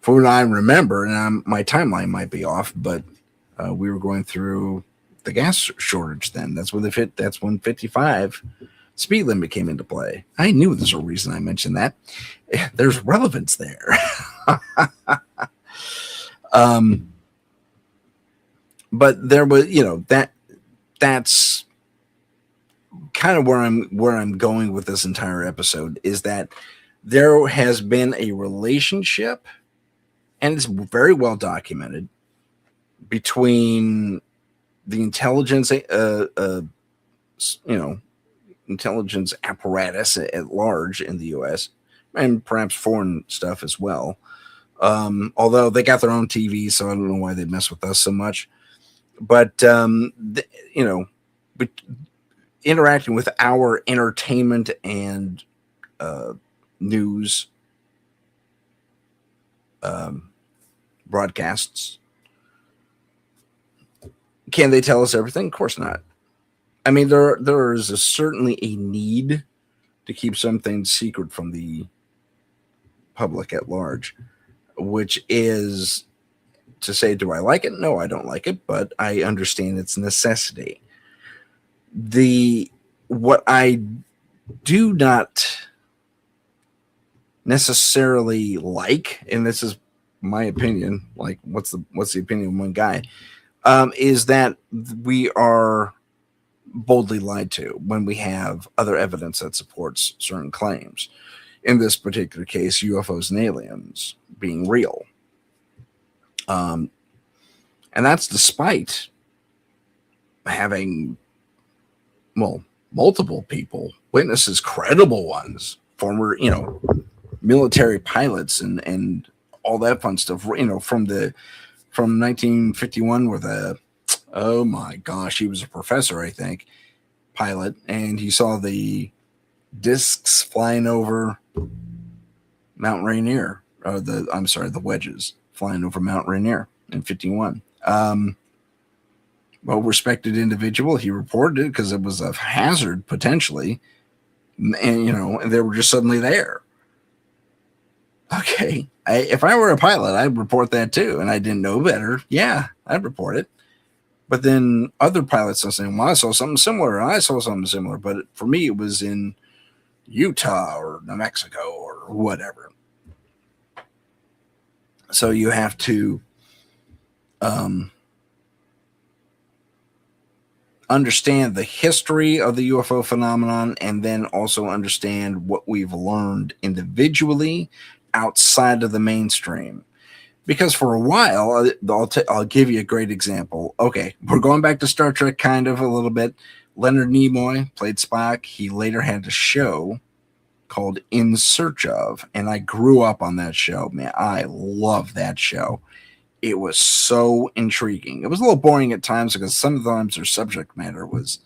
For what I remember, and my timeline might be off, but we were going through the gas shortage then. That's when 55 speed limit came into play. I knew there's a reason I mentioned that. There's relevance there. But there was, that's kind of where I'm going with this entire episode, is that there has been a relationship, and it's very well documented, between the intelligence, intelligence apparatus at large in the U.S. and perhaps foreign stuff as well. Although they got their own TV, so I don't know why they mess with us so much. But interacting with our entertainment and news broadcasts. Can they tell us everything? Of course not. I mean, there is certainly a need to keep some things secret from the public at large, which is to say, do I like it? No, I don't like it, but I understand its necessity. What I do not necessarily like, and this is my opinion, like what's the opinion of one guy, is that we are boldly lied to when we have other evidence that supports certain claims. In this particular case, UFOs and aliens being real. And that's despite having, well, multiple people, witnesses, credible ones, former, military pilots and all that fun stuff, from 1951 where oh my gosh, he was a professor, I think, pilot, and he saw the discs flying over Mount Rainier, or the wedges flying over Mount Rainier in 51. Well-respected individual. He reported it because it was a hazard potentially, and they were just suddenly there. Okay, if I were a pilot, I'd report that too, and I didn't know better. Yeah, I'd report it. But then other pilots are saying, well, I saw something similar, and I saw something similar. But for me, it was in Utah or New Mexico or whatever. So you have to understand the history of the UFO phenomenon, and then also understand what we've learned individually outside of the mainstream. Because for a while, I'll give you a great example. Okay, we're going back to Star Trek kind of a little bit. Leonard Nimoy played Spock. He later had a show called In Search Of, and I grew up on that show. Man, I love that show. It was so intriguing. It was a little boring at times because sometimes their subject matter was,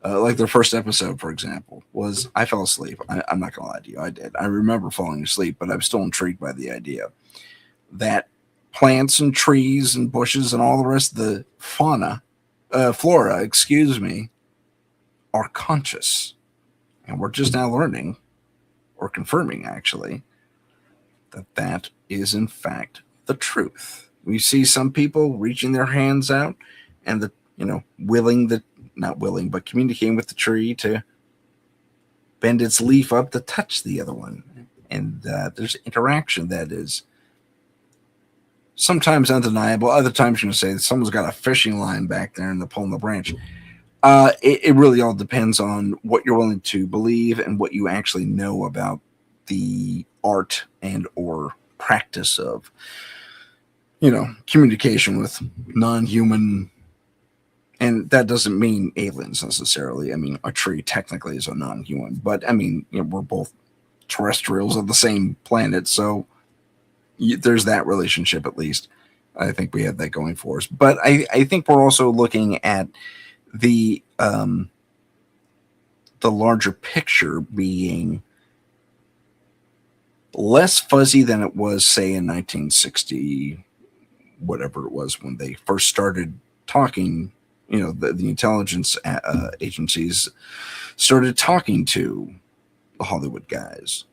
like their first episode, for example, was I fell asleep. I'm not going to lie to you. I did. I remember falling asleep, but I'm still intrigued by the idea that plants and trees and bushes and all the rest of the flora, are conscious. And we're just now learning, or confirming actually, that is in fact the truth. We see some people reaching their hands out and not willing, but communicating with the tree to bend its leaf up to touch the other one. And there's interaction that is sometimes undeniable. Other times you can say someone's got a fishing line back there and they're pulling the branch. It really all depends on what you're willing to believe and what you actually know about the art and or practice of, communication with non-human. And that doesn't mean aliens necessarily. I mean, a tree technically is a non-human, but I mean, we're both terrestrials of the same planet. So there's that relationship, at least. I think we have that going for us. But I think we're also looking at the larger picture being less fuzzy than it was, say, in 1960, whatever it was, when they first started talking. The intelligence agencies started talking to the Hollywood guys,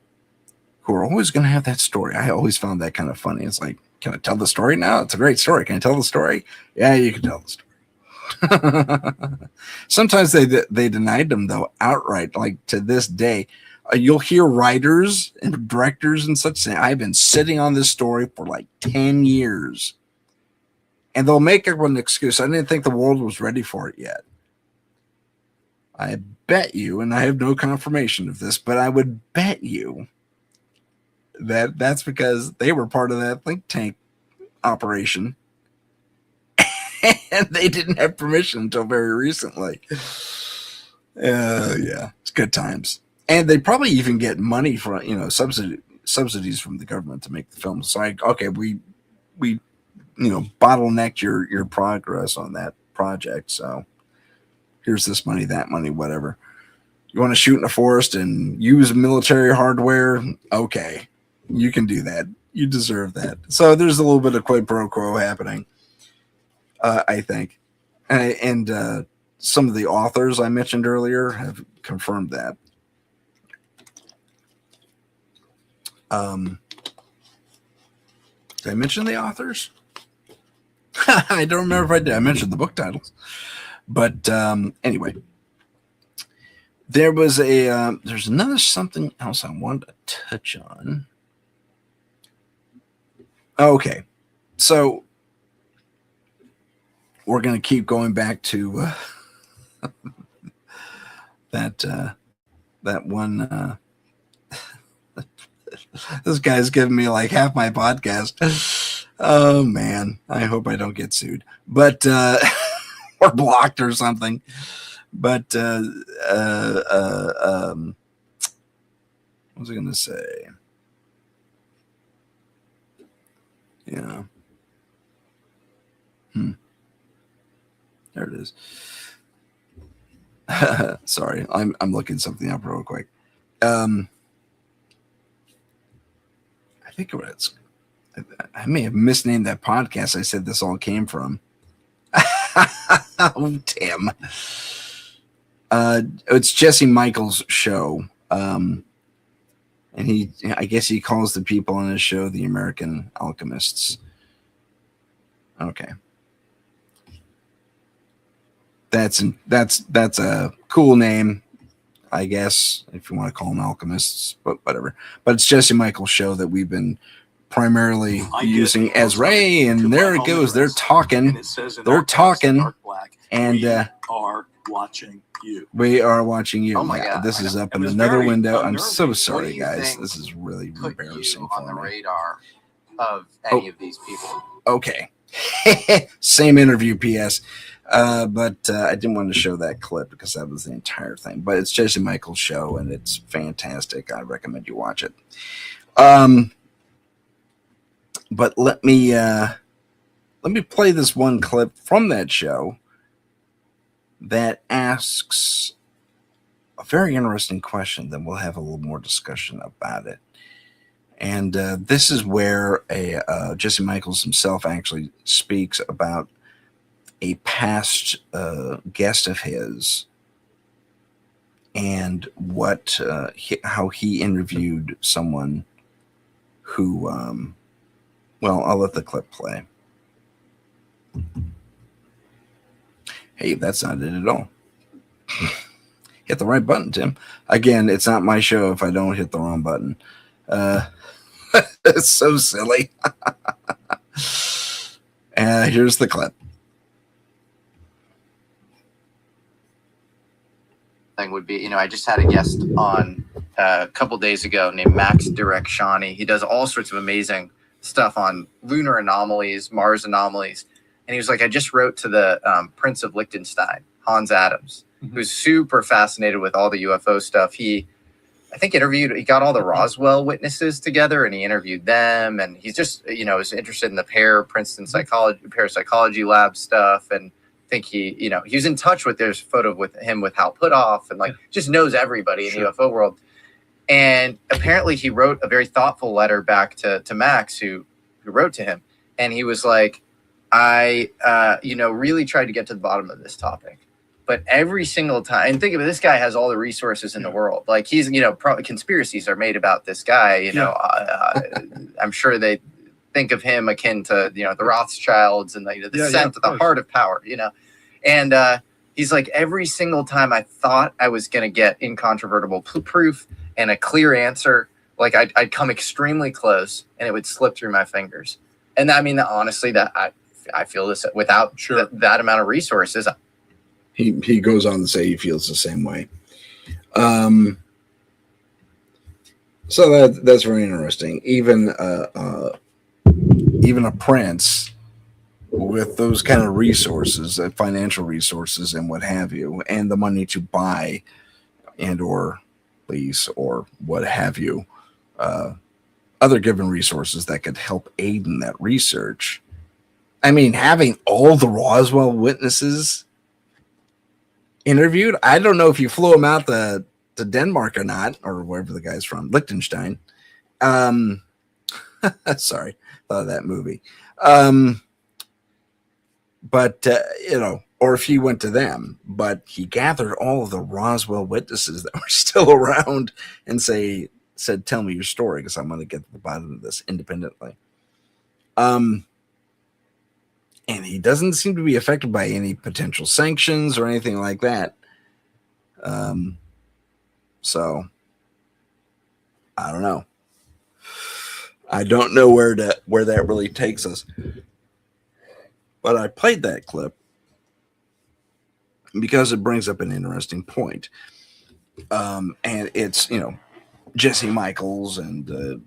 who are always going to have that story. I always found that kind of funny. It's like, can I tell the story now? It's a great story. Can I tell the story? Yeah, you can tell the story. Sometimes they denied them, though, outright. Like to this day, you'll hear writers and directors and such say, I've been sitting on this story for like 10 years. And they'll make up an excuse. I didn't think the world was ready for it yet. I bet you, and I have no confirmation of this, but I would bet you that that's because they were part of that think tank operation. And they didn't have permission until very recently. Yeah, it's good times. And they probably even get money from, subsidies from the government to make the film. So okay, we bottlenecked your progress on that project. So here's this money, that money, whatever. You want to shoot in a forest and use military hardware? Okay. You can do that. You deserve that. So there's a little bit of quid pro quo happening, I think. And some of the authors I mentioned earlier have confirmed that. Did I mention the authors? I don't remember if I did. I mentioned the book titles. But anyway, there's another something else I wanted to touch on. Okay, so we're going to keep going back to that one. This guy's giving me like half my podcast. Oh man, I hope I don't get sued, but or blocked or something. But what was I going to say? Yeah. There it is. Sorry, I'm looking something up real quick. I think it's. I may have misnamed that podcast. I said this all came from. Oh, Tim. It's Jesse Michaels' show. And I guess he calls the people on his show the American Alchemists. Okay. That's a cool name, I guess, if you want to call them alchemists, but whatever. But it's Jesse Michaels' show that we've been primarily using as Ray, and there it goes. They're talking. They're talking. And are watching you. We are watching you. Oh my God. This is up in another window. I'm so sorry, guys. This is really embarrassing on the for me. radar of any of these people. Okay. Same interview, P.S. But I didn't want to show that clip because that was the entire thing. But it's Jesse Michaels' show, and it's fantastic. I recommend you watch it. But let me play this one clip from that show that asks a very interesting question. Then we'll have a little more discussion about it. And this is where Jesse Michaels himself actually speaks about a past guest of his and how he interviewed someone who, well, I'll let the clip play. Hey, that's not it at all. Hit the right button, Tim. Again, it's not my show if I don't hit the wrong button. It's so silly. Here's the clip. Thing would be, I just had a guest on a couple days ago named Max Directiani. He does all sorts of amazing stuff on lunar anomalies, Mars anomalies. And he was like, I just wrote to the Prince of Liechtenstein, Hans Adams, who's super fascinated with all the UFO stuff. He got all the Roswell witnesses together and he interviewed them. And he's just, was interested in the Princeton parapsychology lab stuff. And I think he was in touch with, there's a photo with him with Hal Puthoff and just knows everybody in the UFO world. And apparently he wrote a very thoughtful letter back to Max who wrote to him. And he was like, I really tried to get to the bottom of this topic. But every single time, and think of it, this guy has all the resources in the world. Like he's, conspiracies are made about this guy. I'm sure they think of him akin to, the Rothschilds and the scent of the heart of power, And he's like, every single time I thought I was going to get incontrovertible proof and a clear answer, like I'd come extremely close and it would slip through my fingers. And honestly, that I feel this without that amount of resources. He goes on to say he feels the same way. So that's very interesting. Even a prince with those kind of resources, financial resources and what have you, and the money to buy and or lease or what have you, other given resources that could help aid in that research. I mean, having all the Roswell witnesses interviewed, I don't know if you flew them out to Denmark or not, or wherever the guy's from, Liechtenstein. Sorry, thought of that movie. But or if he went to them, but he gathered all of the Roswell witnesses that were still around and said, "Tell me your story, because I'm going to get to the bottom of this independently." And he doesn't seem to be affected by any potential sanctions or anything like that. So I don't know. I don't know where that really takes us. But I played that clip because it brings up an interesting point. And it's, Jesse Michaels, and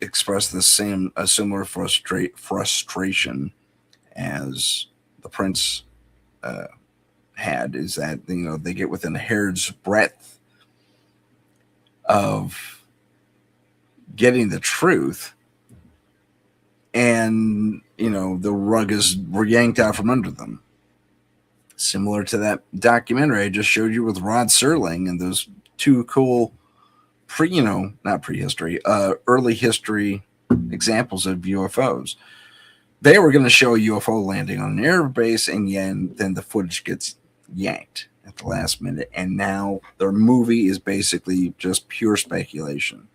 expressed a similar frustration as the Prince had, is that, they get within a hair's breadth of getting the truth, and the rug is yanked out from under them, similar to that documentary I just showed you with Rod Serling and those two cool early history examples of UFOs. They were going to show a UFO landing on an air base, and then the footage gets yanked at the last minute, and now their movie is basically just pure speculation.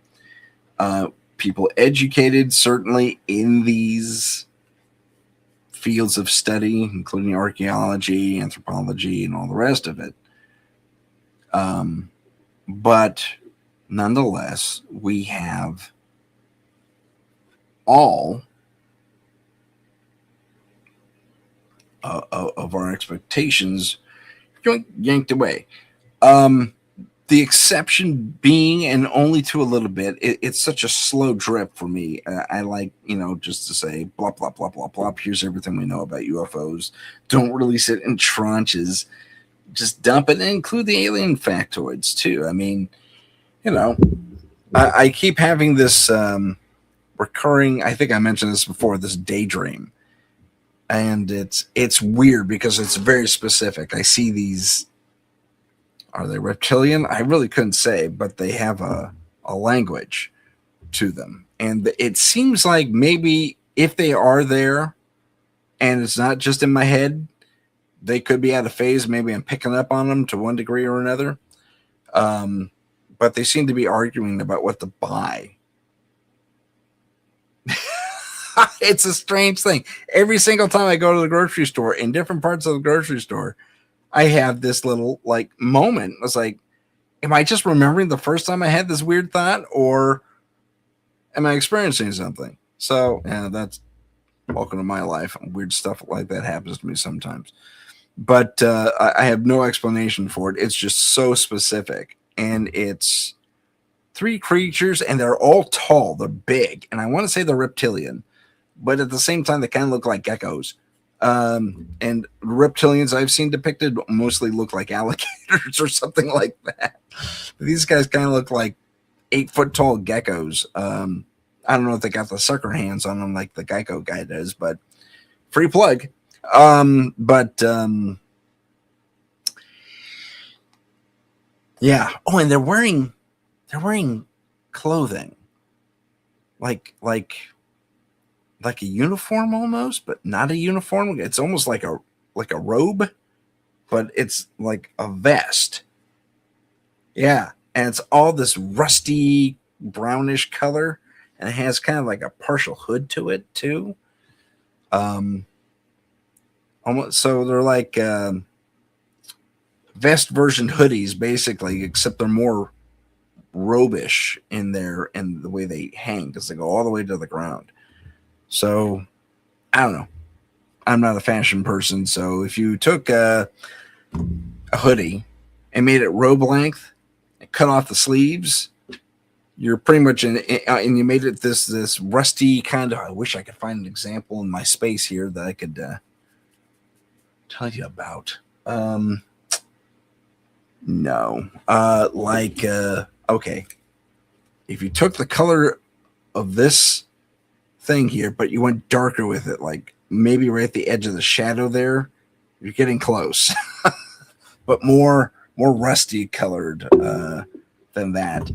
People educated, certainly, in these fields of study, including archaeology, anthropology, and all the rest of it. But nonetheless, we have all of our expectations yanked away. The exception being, and only to a little bit, it's such a slow drip for me. I like, just to say, blah, blah, blah, blah, blah. Here's everything we know about UFOs. Don't release it in tranches. Just dump it and include the alien factoids, too. I mean, I keep having this recurring, I think I mentioned this before, this daydream. And it's weird because it's very specific. I see these. Are they reptilian? I really couldn't say, but they have a language to them. And it seems like maybe if they are there and it's not just in my head, they could be out of phase. Maybe I'm picking up on them to one degree or another. But they seem to be arguing about what to buy. It's a strange thing. Every single time I go to the grocery store, in different parts of the grocery store, I have this little moment. It's like, am I just remembering the first time I had this weird thought, or am I experiencing something? So yeah, that's welcome to my life. Weird stuff like that happens to me sometimes, but I have no explanation for it. It's just so specific, and it's 3 creatures, and they're all tall. They're big, and I want to say they're reptilian, but at the same time, they kind of look like geckos. And reptilians I've seen depicted mostly look like alligators or something like that. These guys kind of look like 8-foot tall geckos. I don't know if they got the sucker hands on them like the Geico guy does, but free plug. Yeah. Oh, and they're wearing clothing like a uniform almost, but not a uniform. It's almost like a robe, but it's like a vest. Yeah, and it's all this rusty brownish color, and it has kind of like a partial hood to it too. Almost, so they're like vest version hoodies basically, except they're more robish in the way they hang, because they go all the way to the ground. So, I don't know. I'm not a fashion person, so if you took a hoodie and made it robe length and cut off the sleeves, you're pretty much and you made it this rusty kind of. I wish I could find an example in my space here that I could tell you about. No, okay. If you took the color of this thing here, but you went darker with it, like maybe right at the edge of the shadow there, you're getting close. But more rusty colored than that.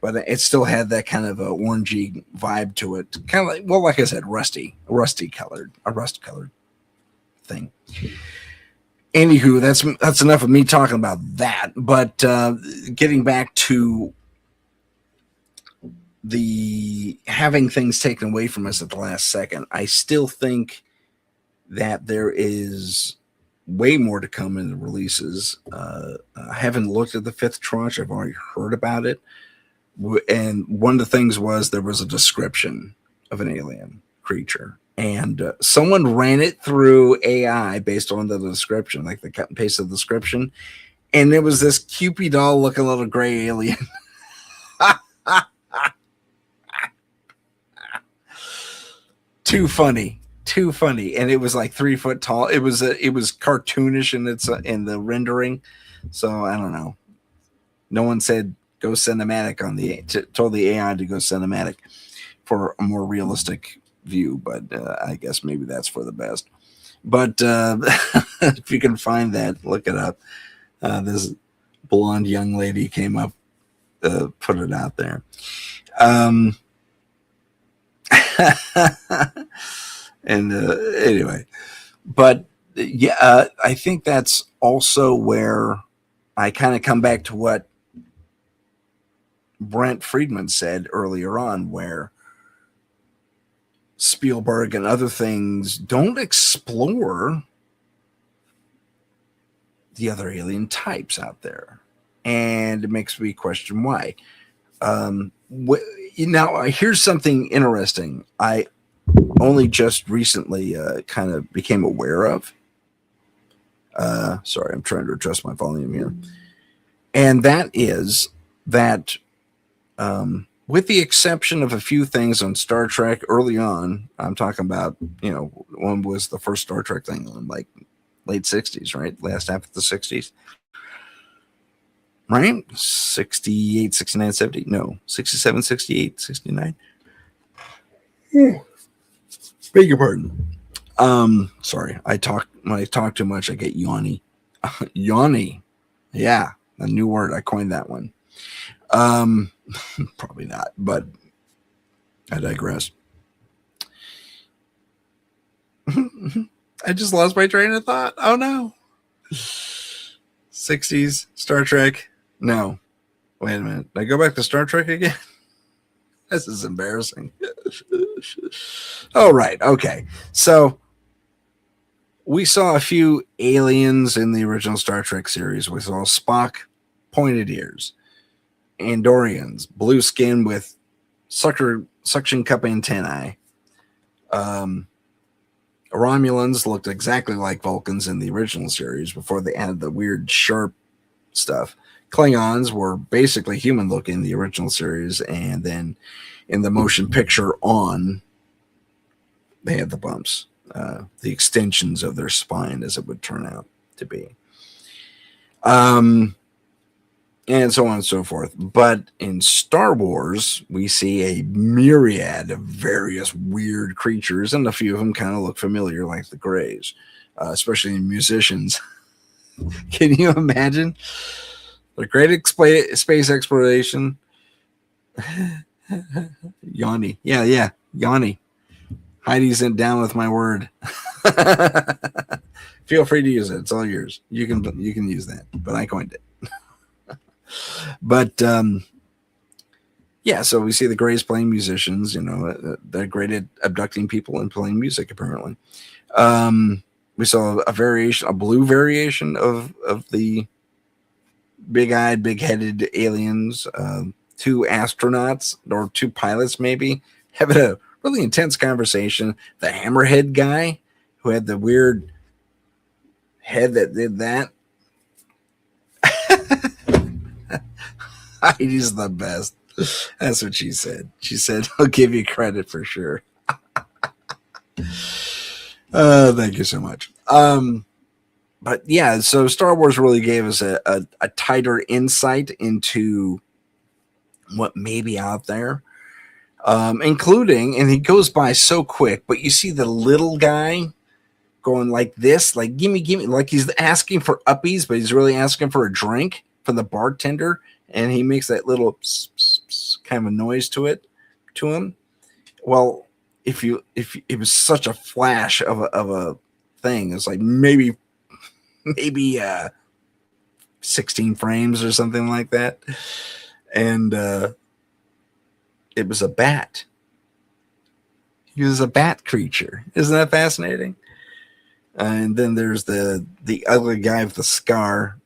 but it still had that kind of a orangey vibe to it. Kind of like, well, like I said, a rust colored thing. Anywho, that's enough of me talking about that. But getting back to the having things taken away from us at the last second, I still think that there is way more to come in the releases. I haven't looked at the 5th tranche. I've already heard about it. And one of the things was there was a description of an alien creature. And someone ran it through AI based on the description, like the cut and paste of the description. And there was this Cupid doll looking little gray alien. Too funny. And it was like 3 foot tall. It was cartoonish in the rendering. So I don't know. No one said go cinematic told the AI to go cinematic for a more realistic view, but I guess maybe that's for the best. But if you can find that, look it up. This blonde young lady came up, put it out there. And anyway, but yeah, I think that's also where I kind of come back to what Brent Friedman said earlier on, where Spielberg and other things don't explore the other alien types out there. And it makes me question why. Now, here's something interesting I only just recently kind of became aware of. Sorry, I'm trying to adjust my volume here. And that is that with the exception of a few things on Star Trek early on, I'm talking about, one was the first Star Trek thing on like late 60s, right? Last half of the 60s. Right? 68, 69, 70. No, 67, 68, 69. Beg your pardon. Sorry. When I talk too much, I get yawny. Yawny. Yeah. A new word. I coined that one. Probably not, but I digress. I just lost my train of thought. Oh no. 60s Star Trek. No. Wait a minute. Did I go back to Star Trek again? This is embarrassing. Oh, right. Okay. So we saw a few aliens in the original Star Trek series. We saw Spock, pointed ears. Andorians, blue skin with suction cup antennae. Romulans looked exactly like Vulcans in the original series before they added the weird sharp stuff. Klingons were basically human looking in the original series, and then in the motion picture they had the bumps, the extensions of their spine, as it would turn out to be. And so on and so forth. But in Star Wars, we see a myriad of various weird creatures, and a few of them kind of look familiar, like the Greys, especially in musicians. Can you imagine? The great space exploration. Yanni. Yeah. Yanni. Heidi's down with my word. Feel free to use it. It's all yours. You can use that, but I coined it. But so we see the Greys playing musicians. They're great at abducting people and playing music. Apparently, we saw a blue variation of the big-eyed, big-headed aliens. 2 astronauts or 2 pilots, maybe, having a really intense conversation. The hammerhead guy who had the weird head that did that. Heidi's the best. That's what she said. She said, I'll give you credit for sure. Thank you so much. But yeah, so Star Wars really gave us a tighter insight into what may be out there, including, and he goes by so quick, but you see the little guy going like this, like gimme, like he's asking for uppies, but he's really asking for a drink from the bartender. And he makes that little pss, pss, pss, kind of a noise to him. Well, if it was such a flash of a thing, it's like maybe 16 frames or something like that, and it was a bat. He was a bat creature. Isn't that fascinating? And then there's the ugly guy with the scar,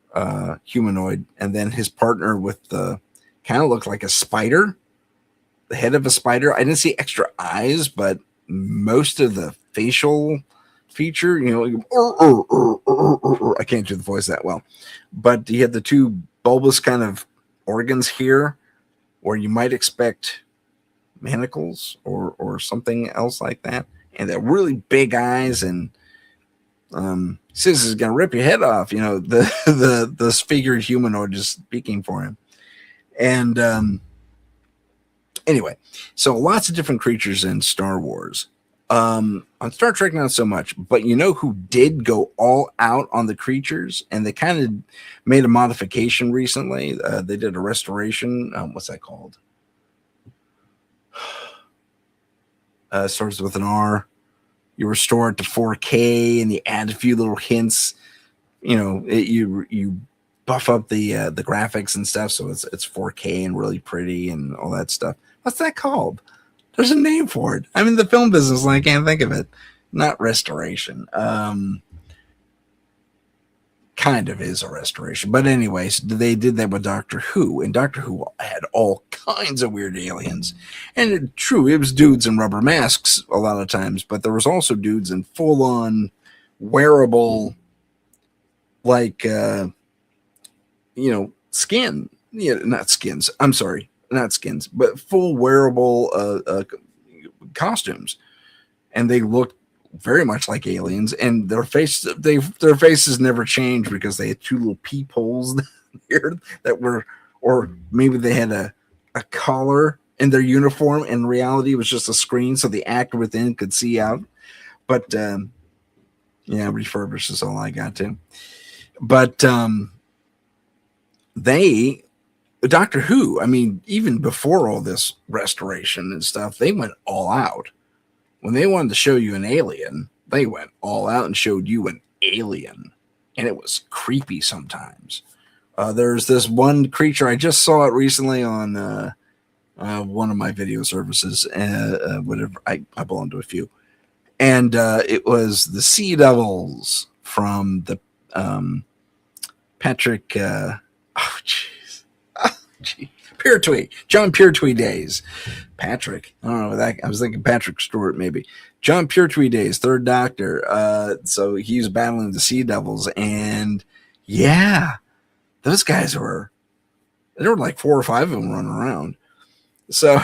humanoid, and then his partner with the kind of looked like a spider, the head of a spider. I didn't see extra eyes, but most of the facial feature, I can't do the voice that well, but he had the two bulbous kind of organs here where you might expect manacles or something else like that, and they're really big eyes, and says is gonna rip your head off. This figured humanoid is speaking for him, and anyway, so lots of different creatures in Star Wars. On Star Trek, not so much, but you know who did go all out on the creatures, and they kind of made a modification recently. They did a restoration. What's that called? Starts with an R. You restore it to 4K, and you add a few little hints. You buff up the graphics and stuff, so it's 4K and really pretty and all that stuff. What's that called? There's a name for it. I'm in the film business and I can't think of it. Not restoration. Kind of is a restoration. But anyways, they did that with Doctor Who. And Doctor Who had all kinds of weird aliens. And true, it was dudes in rubber masks a lot of times. But there was also dudes in full-on wearable, like, skin. Not skins. I'm sorry. Not skins, but full wearable costumes, and they looked very much like aliens. And their faces never changed because they had two little peepholes here that were, or maybe they had a collar in their uniform. In reality, it was just a screen, so the actor within could see out. But refurbished is all I got to. But Doctor Who, I mean, even before all this restoration and stuff, they went all out. When they wanted to show you an alien, they went all out and showed you an alien. And it was creepy sometimes. There's this one creature, I just saw it recently on one of my video services, whatever. I belong to a few. And it was the Sea Devils from the Patrick, John Pertwee days. Patrick, I don't know that. I was thinking Patrick Stewart, maybe. John Pertwee days, Third Doctor. So he was battling the Sea Devils, and yeah, those guys there were like 4 or 5 of them running around. So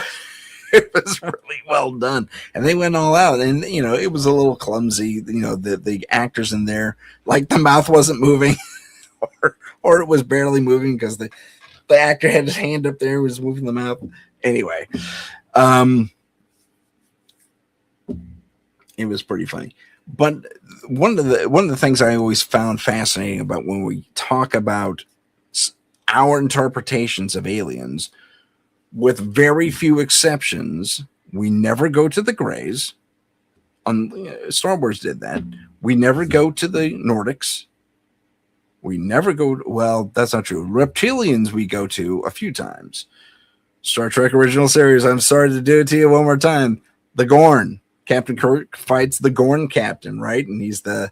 it was really well done, and they went all out. And it was a little clumsy. The actors in there, like the mouth wasn't moving, or it was barely moving because the actor had his hand up there, was moving the mouth. Anyway, it was pretty funny. But one of the things I always found fascinating about when we talk about our interpretations of aliens, with very few exceptions, we never go to the Greys. Star Wars did that. We never go to the Nordics. We never go. Well, that's not true. Reptilians we go to a few times. Star Trek original series. I'm sorry to do it to you one more time. The Gorn. Captain Kirk fights the Gorn captain, right? And he's the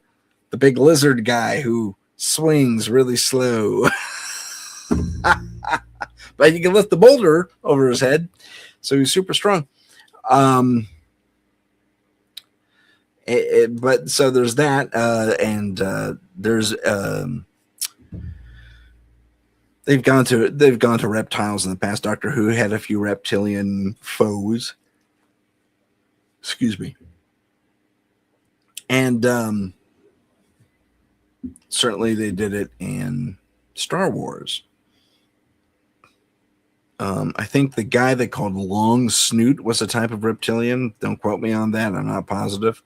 big lizard guy who swings really slow. But you can lift the boulder over his head, so he's super strong. But so there's that, and there's they've gone to reptiles in the past. Doctor Who had a few reptilian foes. Excuse me. And certainly they did it in Star Wars. I think the guy they called Long Snoot was a type of reptilian. Don't quote me on that. I'm not positive.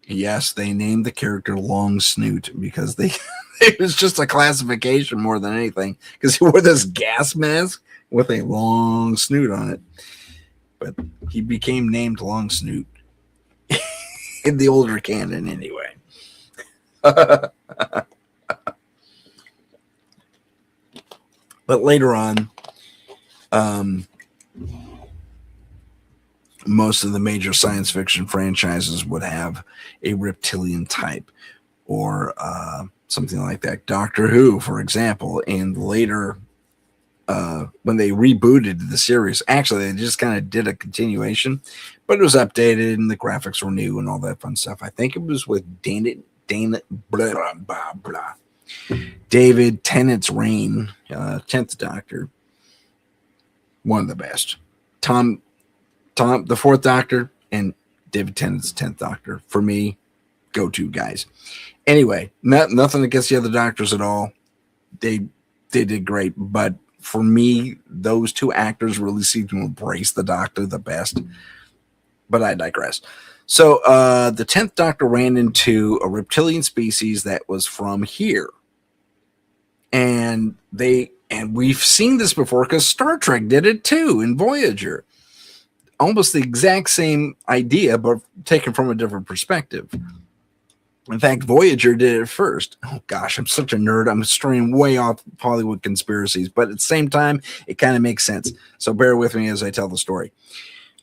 Yes, they named the character Long Snoot because it was just a classification more than anything, because he wore this gas mask with a long snoot on it. But he became named Long Snoot in the older canon, anyway. But later on, most of the major science fiction franchises would have a reptilian type or something like that. Doctor Who, for example, and later when they rebooted the series, actually they just kind of did a continuation, but it was updated and the graphics were new and all that fun stuff. I think it was with David Tennant's reign, 10th Doctor, one of the best. Tom, the 4th Doctor, and David Tennant's 10th Doctor, for me, go-to guys. Anyway, nothing against the other doctors at all. They did great, but for me, those two actors really seem to embrace the Doctor the best. But I digress. So the 10th Doctor ran into a reptilian species that was from here. And we've seen this before because Star Trek did it too in Voyager. Almost the exact same idea, but taken from a different perspective. In fact, Voyager did it first. Oh, gosh, I'm such a nerd. I'm straying way off Hollywood conspiracies, but at the same time, it kind of makes sense. So bear with me as I tell the story.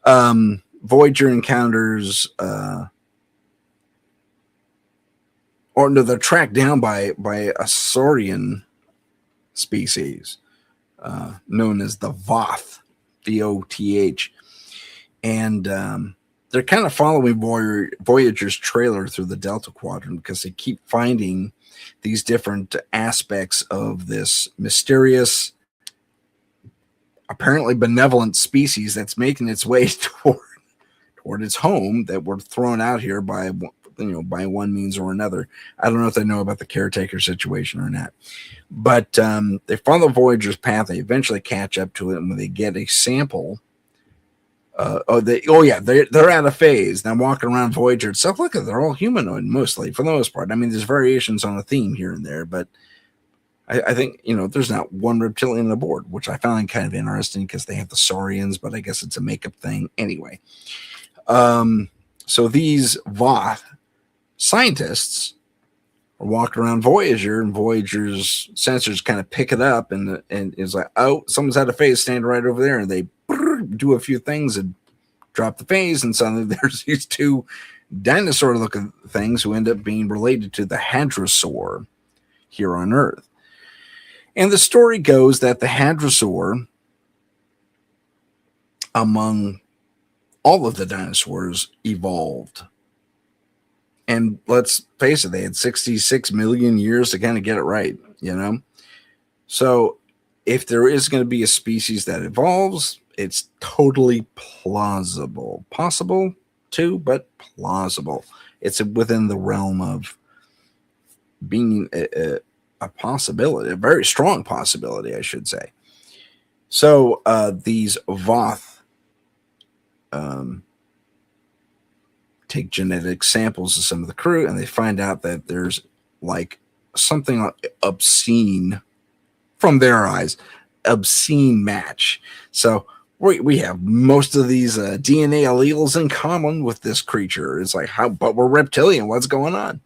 Voyager encounters, they're tracked down by a Saurian species known as the Voth, V-O-T-H. And they're kind of following Voyager's trailer through the Delta Quadrant because they keep finding these different aspects of this mysterious, apparently benevolent species that's making its way toward its home that were thrown out here by one means or another. I don't know if they know about the caretaker situation or not, but they follow Voyager's path. They eventually catch up to it, and when they get a sample. They're out of phase. Now walking around Voyager itself, look, they're all humanoid mostly for the most part. I mean, there's variations on a theme here and there, but I think there's not one reptilian aboard, which I found kind of interesting because they have the Saurians, but I guess it's a makeup thing anyway. So these Voth scientists are walking around Voyager, and Voyager's sensors kind of pick it up, and it's like, oh, someone's out of phase standing right over there, and they do a few things and drop the phase, and suddenly there's these two dinosaur-looking things who end up being related to the hadrosaur here on Earth. And the story goes that the hadrosaur, among all of the dinosaurs, evolved. And let's face it, they had 66 million years to kind of get it right, So if there is going to be a species that evolves, it's totally plausible. Possible too, but plausible. It's within the realm of being a possibility, a very strong possibility, I should say. So these Voth take genetic samples of some of the crew, and they find out that there's like something obscene, from their eyes, obscene match. So we have most of these DNA alleles in common with this creature. It's like, but we're reptilian. What's going on?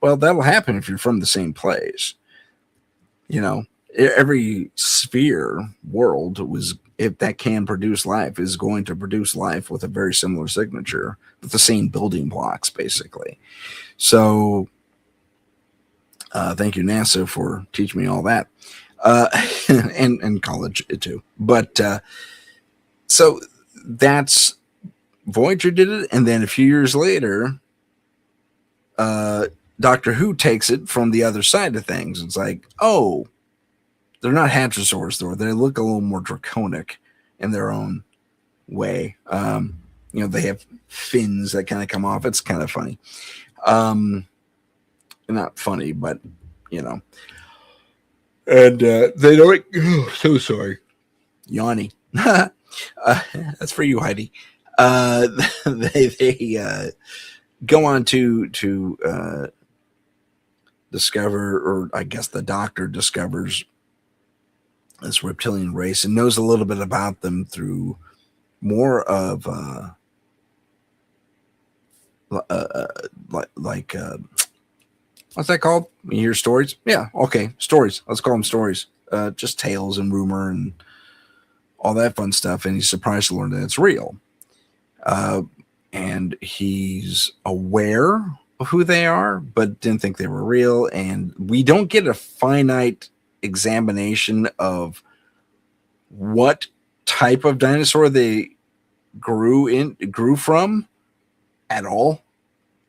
Well, that'll happen if you're from the same place. Every sphere world if that can produce life, is going to produce life with a very similar signature, with the same building blocks, basically. So thank you, NASA, for teaching me all that. And college too. But so that's Voyager did it, and then a few years later, Doctor Who takes it from the other side of things. It's like, oh, they're not hadrosaurs though. They look a little more draconic in their own way. They have fins that kind of come off. It's kind of funny. Not funny, but and they don't. Oh, so sorry, Yanni. That's for you, Heidi. They go on to discover, or I guess the Doctor discovers this reptilian race, and knows a little bit about them through more of like what's that called? You hear stories? Yeah, okay, stories. Let's call them stories. Just tales and rumor and all that fun stuff. And he's surprised to learn that it's real. And he's aware of who they are, but didn't think they were real. And we don't get a finite examination of what type of dinosaur they grew from at all.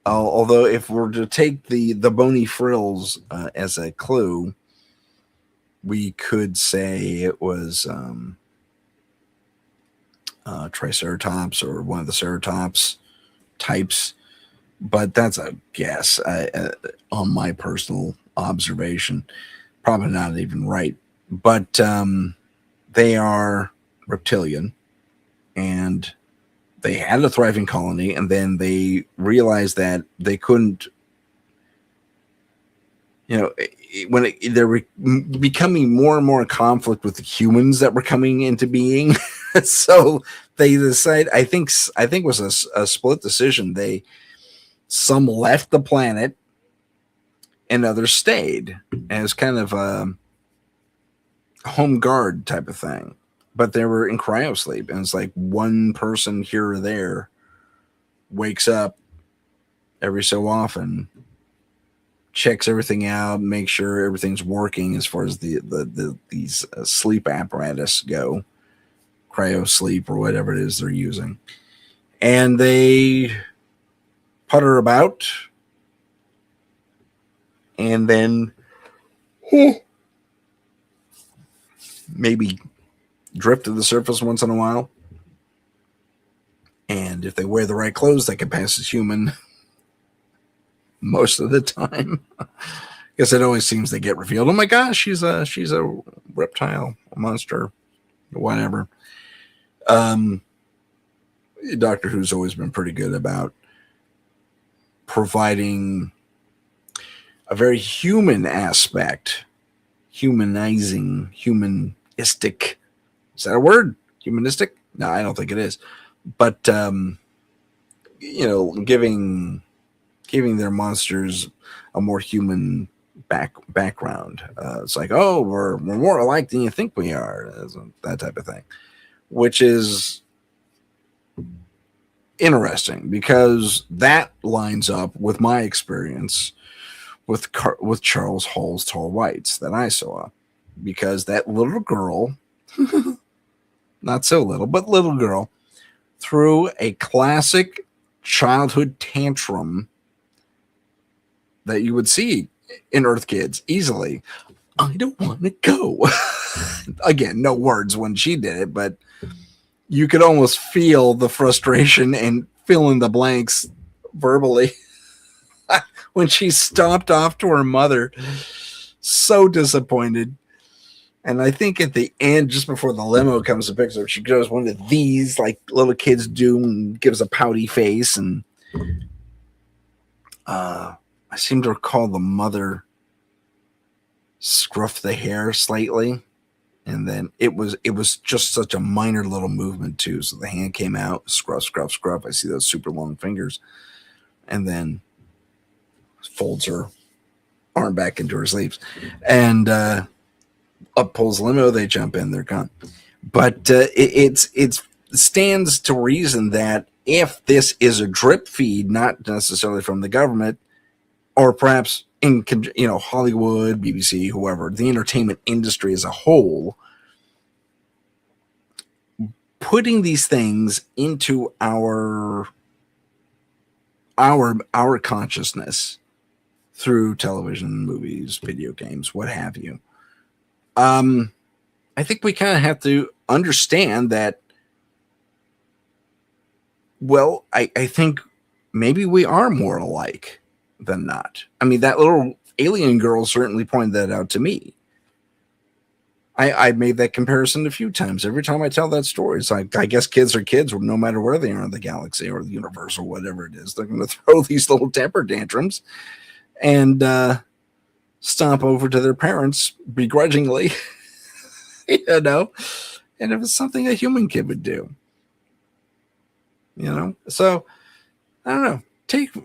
Although if we're to take the bony frills as a clue, we could say it was Triceratops or one of the Ceratops types, but that's a guess on my personal observation. Probably not even right, but they are reptilian, and they had a thriving colony, and then they realized that they couldn't, when they were becoming more and more in conflict with the humans that were coming into being. So they decided, I think it was a split decision. Some left the planet and others stayed as kind of a home guard type of thing. But they were in cryosleep, and it's like one person here or there wakes up every so often, checks everything out, makes sure everything's working as far as these sleep apparatus go, cryosleep or whatever it is they're using, and they putter about, and then maybe drift to the surface once in a while. And if they wear the right clothes, they can pass as human most of the time. Because it always seems they get revealed. Oh my gosh, she's a reptile, a monster, whatever. Doctor Who's always been pretty good about providing a very human aspect, humanistic. Is that a word? Humanistic? No, I don't think it is. But giving their monsters a more human background. It's like, oh, we're more alike than you think we are, that type of thing, which is interesting because that lines up with my experience with Charles Hall's Tall Whites that I saw, because that little girl, not so little, but little girl, threw a classic childhood tantrum that you would see in Earth Kids easily. I don't want to go. Again, no words when she did it, but you could almost feel the frustration and fill in the blanks verbally when she stomped off to her mother. So disappointed. And I think at the end, just before the limo comes to pick her up, she goes one of these like little kids do and gives a pouty face. And I seem to recall the mother scruffed the hair slightly. And then it was just such a minor little movement too. So the hand came out, scruff, scruff, scruff. I see those super long fingers. And then folds her arm back into her sleeves. And up pulls limo, they jump in, they're gone. But it stands to reason that if this is a drip feed, not necessarily from the government, or perhaps in Hollywood, BBC, whoever, the entertainment industry as a whole, putting these things into our consciousness through television, movies, video games, what have you. I think we kind of have to understand that, well, I think maybe we are more alike than not. I mean, that little alien girl certainly pointed that out to me. I made that comparison a few times. Every time I tell that story, it's like, I guess kids are kids no matter where they are in the galaxy or the universe or whatever it is. They're going to throw these little temper tantrums and stomp over to their parents begrudgingly you know, and it was something a human kid would do, you know. So I don't know.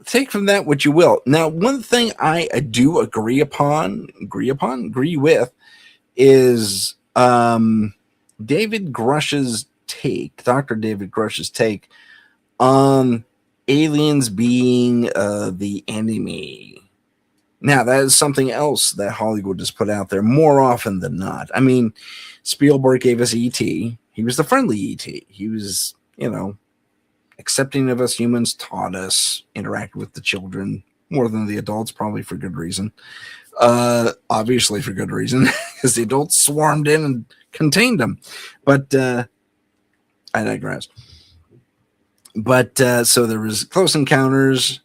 Take from that what you will. Now, one thing I do agree with is David Grush's take, Dr. David Grush's take on aliens being the enemy. Now, that is something else that Hollywood has put out there more often than not. I mean, Spielberg gave us E.T. He was the friendly E.T. He was, you know, accepting of us humans, taught us, interacted with the children more than the adults, probably for good reason. Obviously for good reason, because the adults swarmed in and contained them. But I digress. But so there was Close Encounters,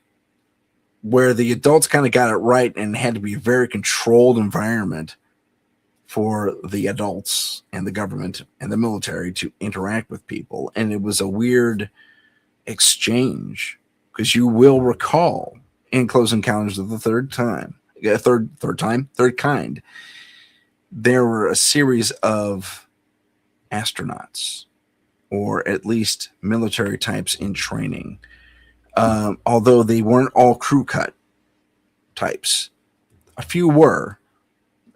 where the adults kind of got it right and had to be a very controlled environment for the adults and the government and the military to interact with people. And it was a weird exchange, because you will recall in Close Encounters of the Third Kind, there were a series of astronauts, or at least military types in training. Although they weren't all crew cut types. A few were,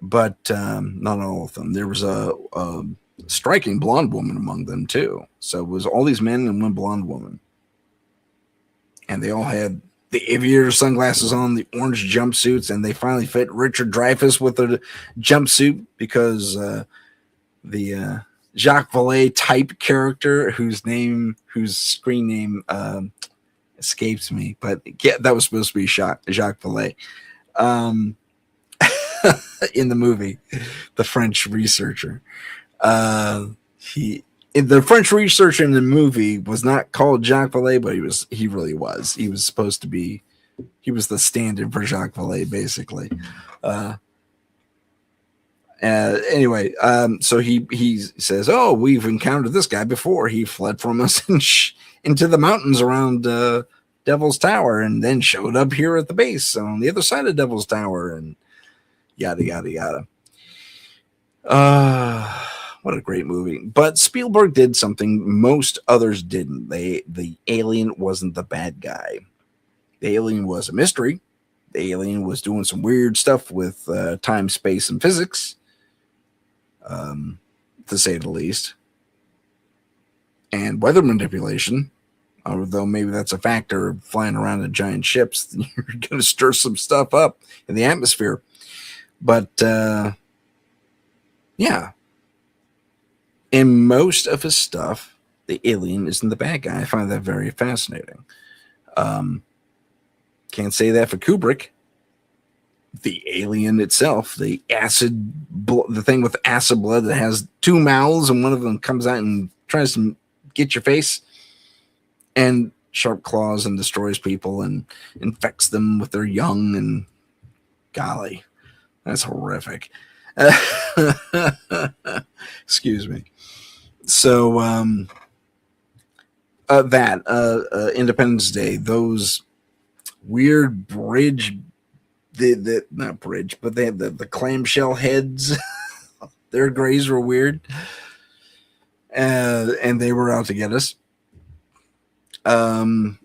but not all of them. There was a striking blonde woman among them, too. So it was all these men and one blonde woman. And they all had the aviator sunglasses on, the orange jumpsuits, and they finally fit Richard Dreyfuss with a jumpsuit, because the Jacques Vallée type character, whose screen name escapes me, but yeah, that was supposed to be Jacques Vallée in the movie, the French researcher. The French researcher in the movie was not called Jacques Vallée, but he really was. He was supposed to be. He was the stand-in for Jacques Vallée, basically. Anyway, so he says, "Oh, we've encountered this guy before. He fled from us into the mountains around Devil's Tower, and then showed up here at the base on the other side of Devil's Tower, and yada yada yada." What a great movie! But Spielberg did something most others didn't. The alien wasn't the bad guy. The alien was a mystery. The alien was doing some weird stuff with time, space, and physics, to say the least, and weather manipulation. Although maybe that's a factor of flying around in giant ships. You're going to stir some stuff up in the atmosphere. But, yeah. In most of his stuff, the alien isn't the bad guy. I find that very fascinating. Can't say that for Kubrick. The alien itself, the thing with acid blood that has two mouths, and one of them comes out and tries to get your face, and sharp claws, and destroys people and infects them with their young, and golly, that's horrific. Excuse me. So Independence Day, those weird bridge, not bridge, but they had the clamshell heads. Their grays were weird, and they were out to get us. Oh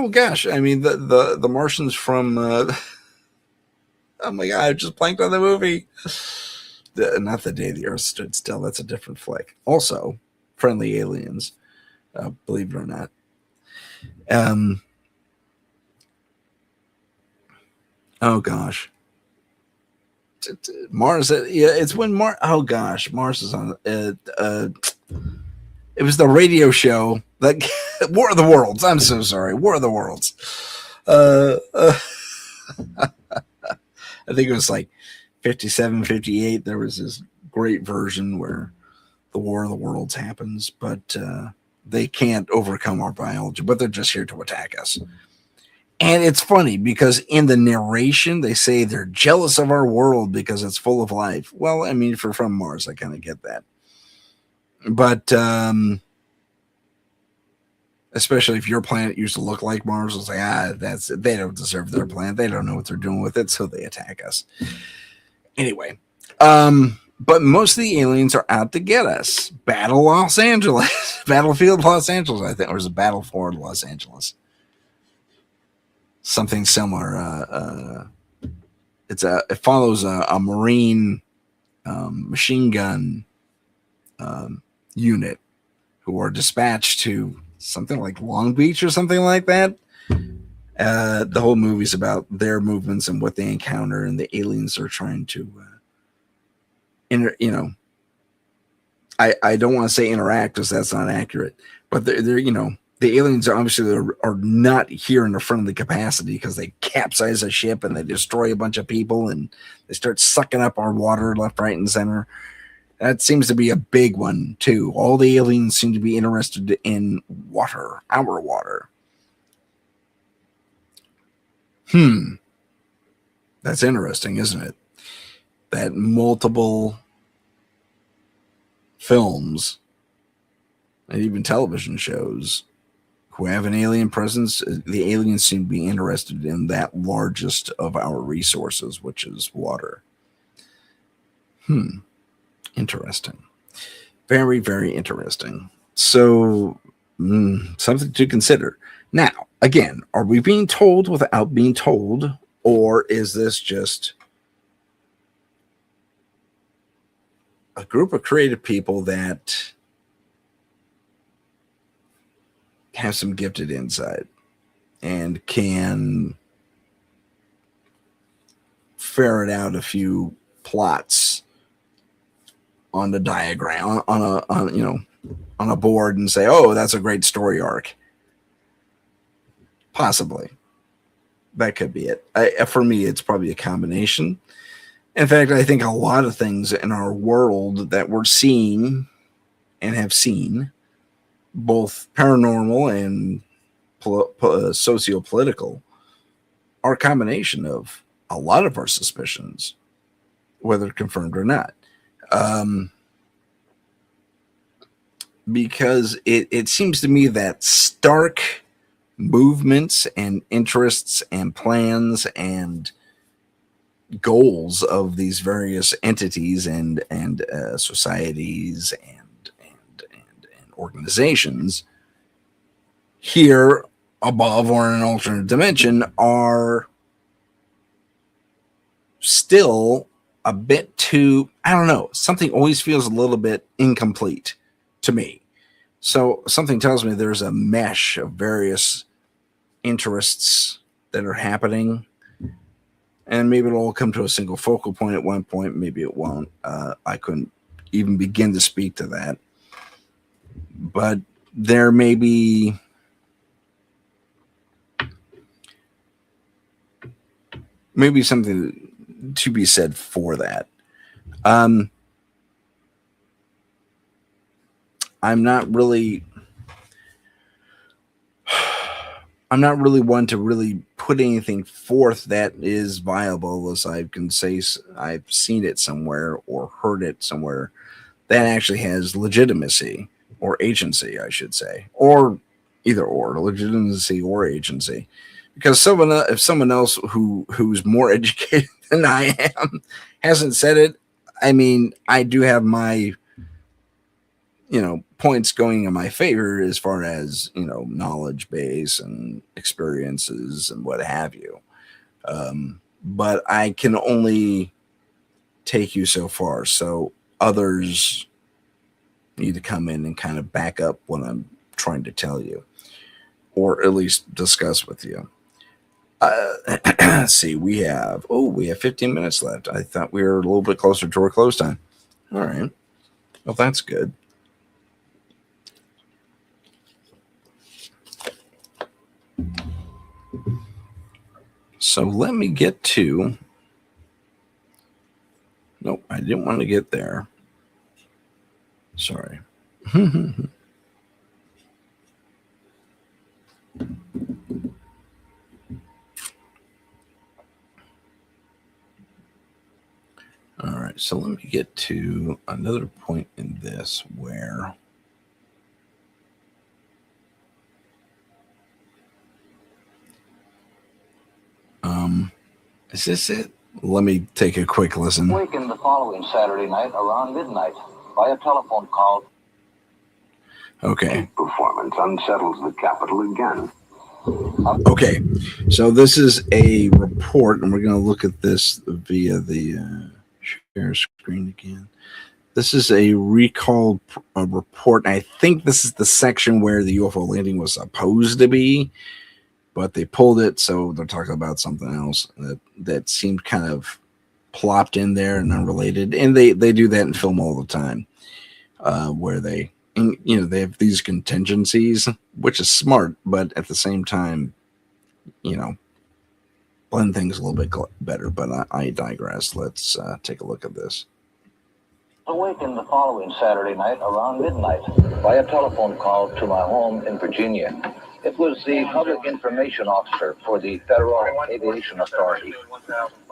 gosh, I mean the Martians from oh my god, I just blanked on the movie. Not The Day the Earth Stood Still. That's a different flick. Also, Friendly Aliens, believe it or not. Oh gosh, Mars. Yeah, it's when Mars. Oh gosh, Mars is on. It was the radio show, like War of the Worlds. I'm so sorry, War of the Worlds. I think it was like 57, 58. There was this great version where the War of the Worlds happens, but they can't overcome our biology, but they're just here to attack us. And it's funny because in the narration, they say they're jealous of our world because it's full of life. Well, I mean, if you're from Mars, I kind of get that. But especially if your planet used to look like Mars, it's like, they don't deserve their planet. They don't know what they're doing with it, so they attack us. Anyway, But most of the aliens are out to get us. Battle Los Angeles, Battlefield Los Angeles, I think, or is it Battle for Los Angeles? Something similar. It follows a Marine machine gun unit who are dispatched to something like Long Beach or something like that. The whole movie's about their movements and what they encounter, and the aliens are trying to, I don't want to say interact because that's not accurate, but they're the aliens obviously are not here in the front of the capacity because they capsize a ship and they destroy a bunch of people and they start sucking up our water left, right, and center. That seems to be a big one too. All the aliens seem to be interested in water, our water. That's interesting, isn't it? That multiple films and even television shows who have an alien presence, the aliens seem to be interested in that largest of our resources, which is water. Interesting. Very, very interesting. So, something to consider. Now, again, are we being told without being told, or is this just a group of creative people that have some gifted insight and can ferret out a few plots on the diagram on a board and say, oh, that's a great story arc? Possibly. That could be it. For me, it's probably a combination. In fact, I think a lot of things in our world that we're seeing and have seen, both paranormal and socio-political, are a combination of a lot of our suspicions, whether confirmed or not. Because it seems to me that stark movements and interests and plans and goals of these various entities and societies and organizations here above or in an alternate dimension are still a bit too, I don't know, something always feels a little bit incomplete to me. So something tells me there's a mesh of various interests that are happening, and maybe it'll all come to a single focal point at one point. Maybe it won't. I couldn't even begin to speak to that. But there may be something to be said for that. I'm not really one to really put anything forth that is viable unless I can say I've seen it somewhere or heard it somewhere that actually has legitimacy or agency, I should say, or either or, legitimacy or agency. Because if someone else who's more educated than I am hasn't said it, I mean, I do have my points going in my favor as far as knowledge base and experiences and what have you. But I can only take you so far. So others need to come in and kind of back up what I'm trying to tell you, or at least discuss with you. See, we have 15 minutes left. I thought we were a little bit closer to our close time. All right. Well, that's good. So let me get to... Nope, I didn't want to get there. Sorry. All right, so let me get to another point in this where is this it? let me take a quick listen. Awakened the following Saturday night around midnight by a telephone call. Okay. Performance unsettles the capital again. Okay, so this is a report, and we're going to look at this via the share screen again. This is a recalled report, and I think this is the section where the UFO landing was supposed to be, but they pulled it, so they're talking about something else that seemed kind of plopped in there and unrelated. And they do that in film all the time, where they have these contingencies, which is smart, but at the same time, blend things a little bit better. But I digress. Let's take a look at this. Awakened the following Saturday night around midnight by a telephone call to my home in Virginia. It was the public information officer for the Federal Aviation Authority.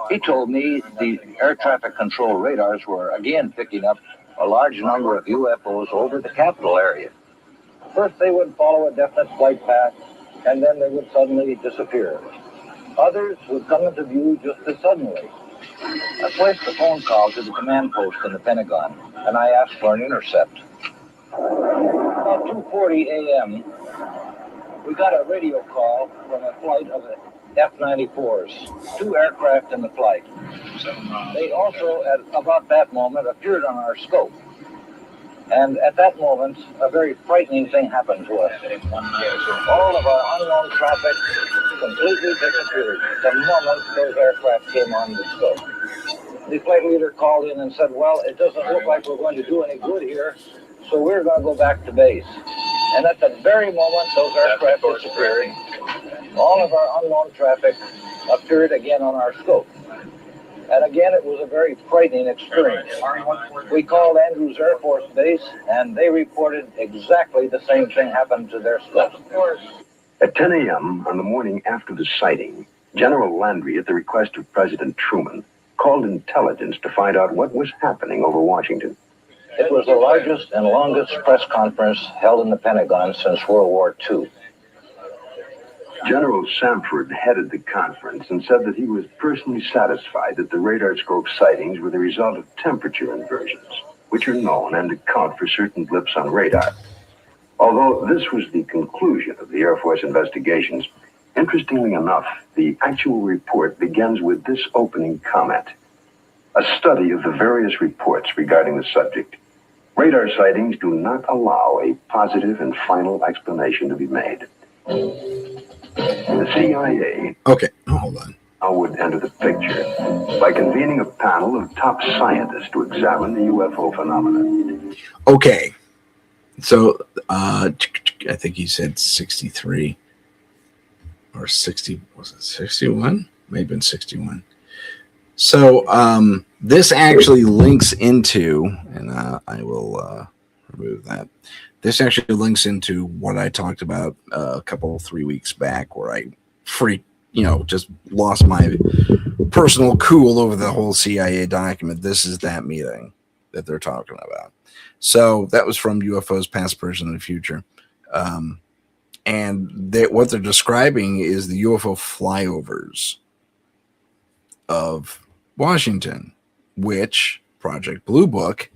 He told me the air traffic control radars were again picking up a large number of UFOs over the capital area. First, they would follow a definite flight path, and then they would suddenly disappear. Others would come into view just as suddenly. I placed a phone call to the command post in the Pentagon, and I asked for an intercept. About 2:40 a.m., we got a radio call from a flight of F-94s, 2 aircraft in the flight. They also, at about that moment, appeared on our scope. And at that moment, a very frightening thing happened to us. All of our unknown traffic completely disappeared the moment those aircraft came on the scope. The flight leader called in and said, well, it doesn't look like we're going to do any good here, so we're going to go back to base. And at the very moment those aircraft disappeared, all of our unknown traffic appeared again on our scope. And again, it was a very frightening experience. We called Andrews Air Force Base, and they reported exactly the same thing happened to their scope. At 10 a.m. on the morning after the sighting, General Landry, at the request of President Truman, called intelligence to find out what was happening over Washington. It was the largest and longest press conference held in the Pentagon since World War II. General Samford headed the conference and said that he was personally satisfied that the radar scope sightings were the result of temperature inversions, which are known and account for certain blips on radar. Although this was the conclusion of the Air Force investigations, interestingly enough, the actual report begins with this opening comment. A study of the various reports regarding the subject. Radar sightings do not allow a positive and final explanation to be made. The CIA hold on. Now would enter the picture by convening a panel of top scientists to examine the UFO phenomenon. Okay, so I think he said 63 or 60. Was it 61? Maybe been 61. So this actually links into, and I will remove that. This actually links into what I talked about a couple, 3 weeks back, where I just lost my personal cool over the whole CIA document. This is that meeting that they're talking about. So that was from UFOs, Past, Present, and Future. And what they're describing is the UFO flyovers of Washington, which Project Blue Book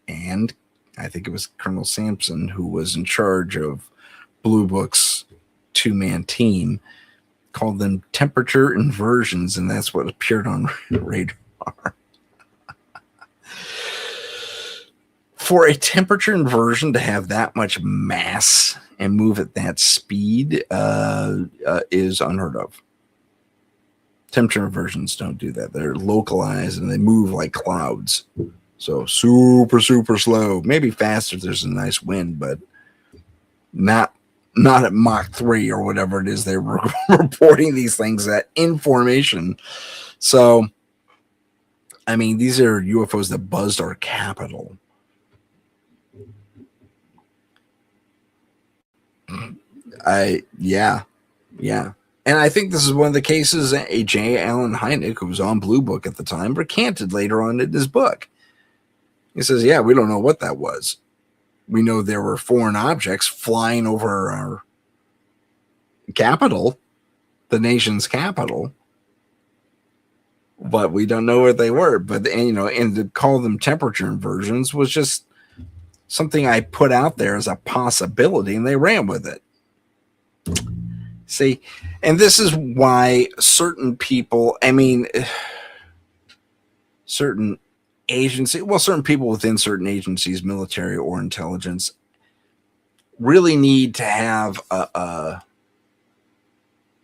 and I think it was Colonel Sampson, who was in charge of Blue Book's 2-man team, called them temperature inversions, and that's what appeared on radar. For a temperature inversion to have that much mass and move at that speed is unheard of. Temperature inversions don't do that. They're localized and they move like clouds. So super, super slow. Maybe faster if there's a nice wind, but not at Mach 3 or whatever it is they're reporting these things at in formation. So, I mean, these are UFOs that buzzed our capital. Yeah. And I think this is one of the cases J. Allen Hynek, who was on Blue Book at the time, recanted later on in his book. He says, yeah, we don't know what that was. We know there were foreign objects flying over our capital, the nation's capital, but we don't know what they were. But and to call them temperature inversions was just something I put out there as a possibility, and they ran with it. See, and this is why certain people, certain people within certain agencies, military or intelligence, really need to have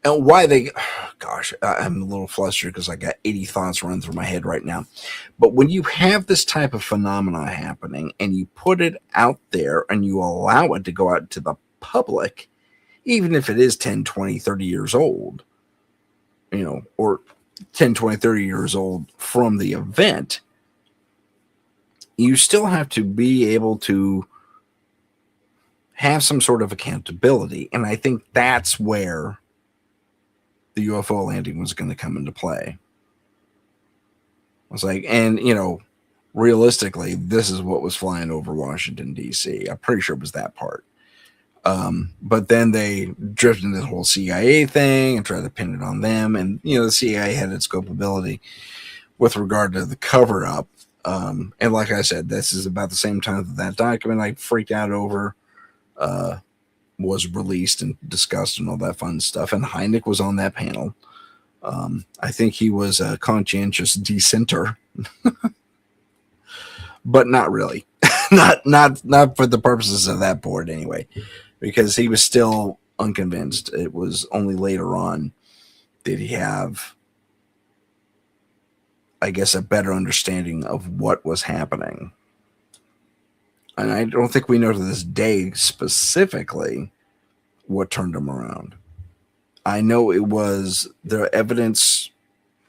and why they, gosh, I'm a little flustered because I got 80 thoughts running through my head right now. But when you have this type of phenomena happening and you put it out there and you allow it to go out to the public, even if it is 10, 20, 30 years old, or 10, 20, 30 years old from the event, you still have to be able to have some sort of accountability. And I think that's where the UFO landing was going to come into play. I was like, and realistically, this is what was flying over Washington, D.C. I'm pretty sure it was that part. But then they drifted into the whole CIA thing and tried to pin it on them. And, the CIA had its culpability with regard to the cover up. And like I said, this is about the same time that document I freaked out over was released and discussed and all that fun stuff. And Hynek was on that panel. I think he was a conscientious dissenter, but not really. not for the purposes of that board anyway, because he was still unconvinced. It was only later on did he have, I guess, a better understanding of what was happening. And I don't think we know to this day specifically what turned him around. I know it was the evidence,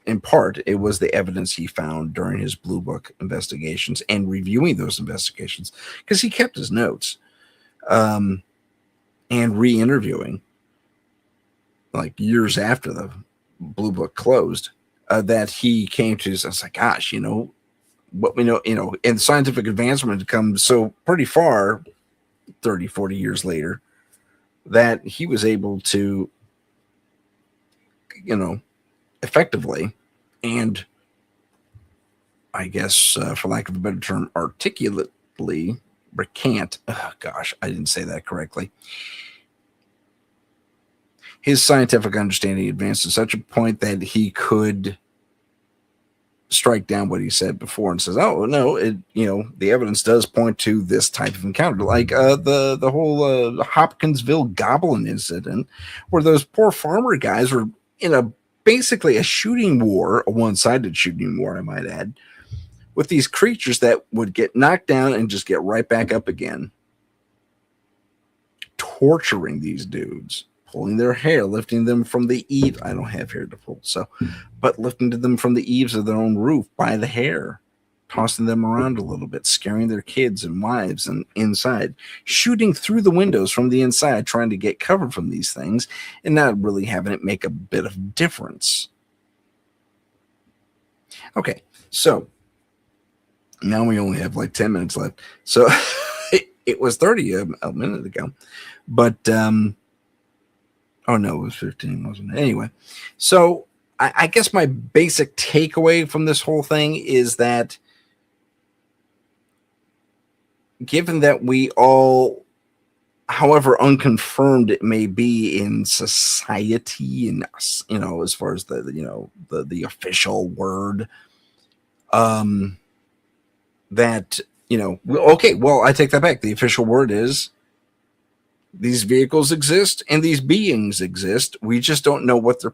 in part, it was the evidence he found during his Blue Book investigations and reviewing those investigations, because he kept his notes, and re-interviewing, like years after the Blue Book closed, that he came to. I was like, gosh, what we know, and scientific advancement had come so pretty far 30, 40 years later that he was able to, effectively, and I guess, for lack of a better term, articulately recant. Oh, gosh, I didn't say that correctly. His scientific understanding advanced to such a point that he could strike down what he said before and says, oh no, the evidence does point to this type of encounter, like the whole Hopkinsville goblin incident, where those poor farmer guys were in basically a shooting war, a one-sided shooting war, I might add, with these creatures that would get knocked down and just get right back up again, torturing these dudes, pulling their hair, lifting them from the eave. I don't have hair to pull, but lifting them from the eaves of their own roof by the hair, tossing them around a little bit, scaring their kids and wives and inside, shooting through the windows from the inside, trying to get covered from these things and not really having it make a bit of difference. Okay, so now we only have like 10 minutes left. So it was 30 a minute ago, but oh no, it was 15, wasn't it? Anyway, so I guess my basic takeaway from this whole thing is that given that we all, however unconfirmed it may be in society, and as far as the official word, that okay, well, I take that back. The official word is these vehicles exist and these beings exist. We just don't know what their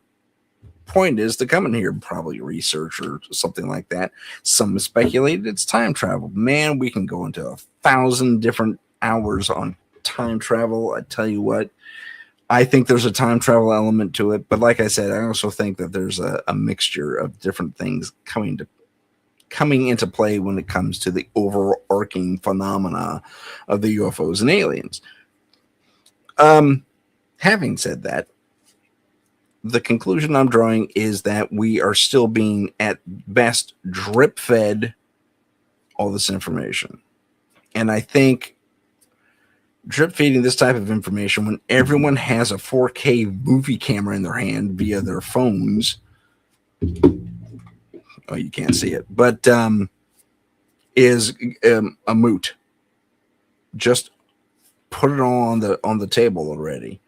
point is to come in here. Probably research or something like that. Some have speculated it's time travel. Man, we can go into 1,000 different hours on time travel. I tell you what, I think there's a time travel element to it. But like I said, I also think that there's a mixture of different things coming into play when it comes to the overarching phenomena of the UFOs and aliens. Having said that, the conclusion I'm drawing is that we are still being, at best, drip fed all this information. And I think drip feeding this type of information when everyone has a 4K movie camera in their hand via their phones, oh, you can't see it, but is a moot. Just put it all on the table already.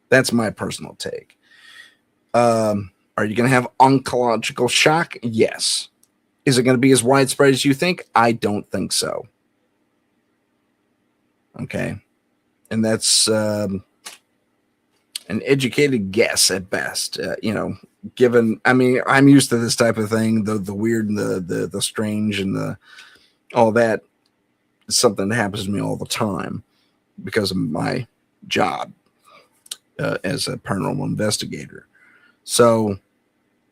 That's my personal take. Are you going to have oncological shock? Yes. Is it going to be as widespread as you think? I don't think so. Okay. And that's an educated guess at best. Given, I mean, I'm used to this type of thing, the weird and the strange and all that is something that happens to me all the time because of my job as a paranormal investigator. So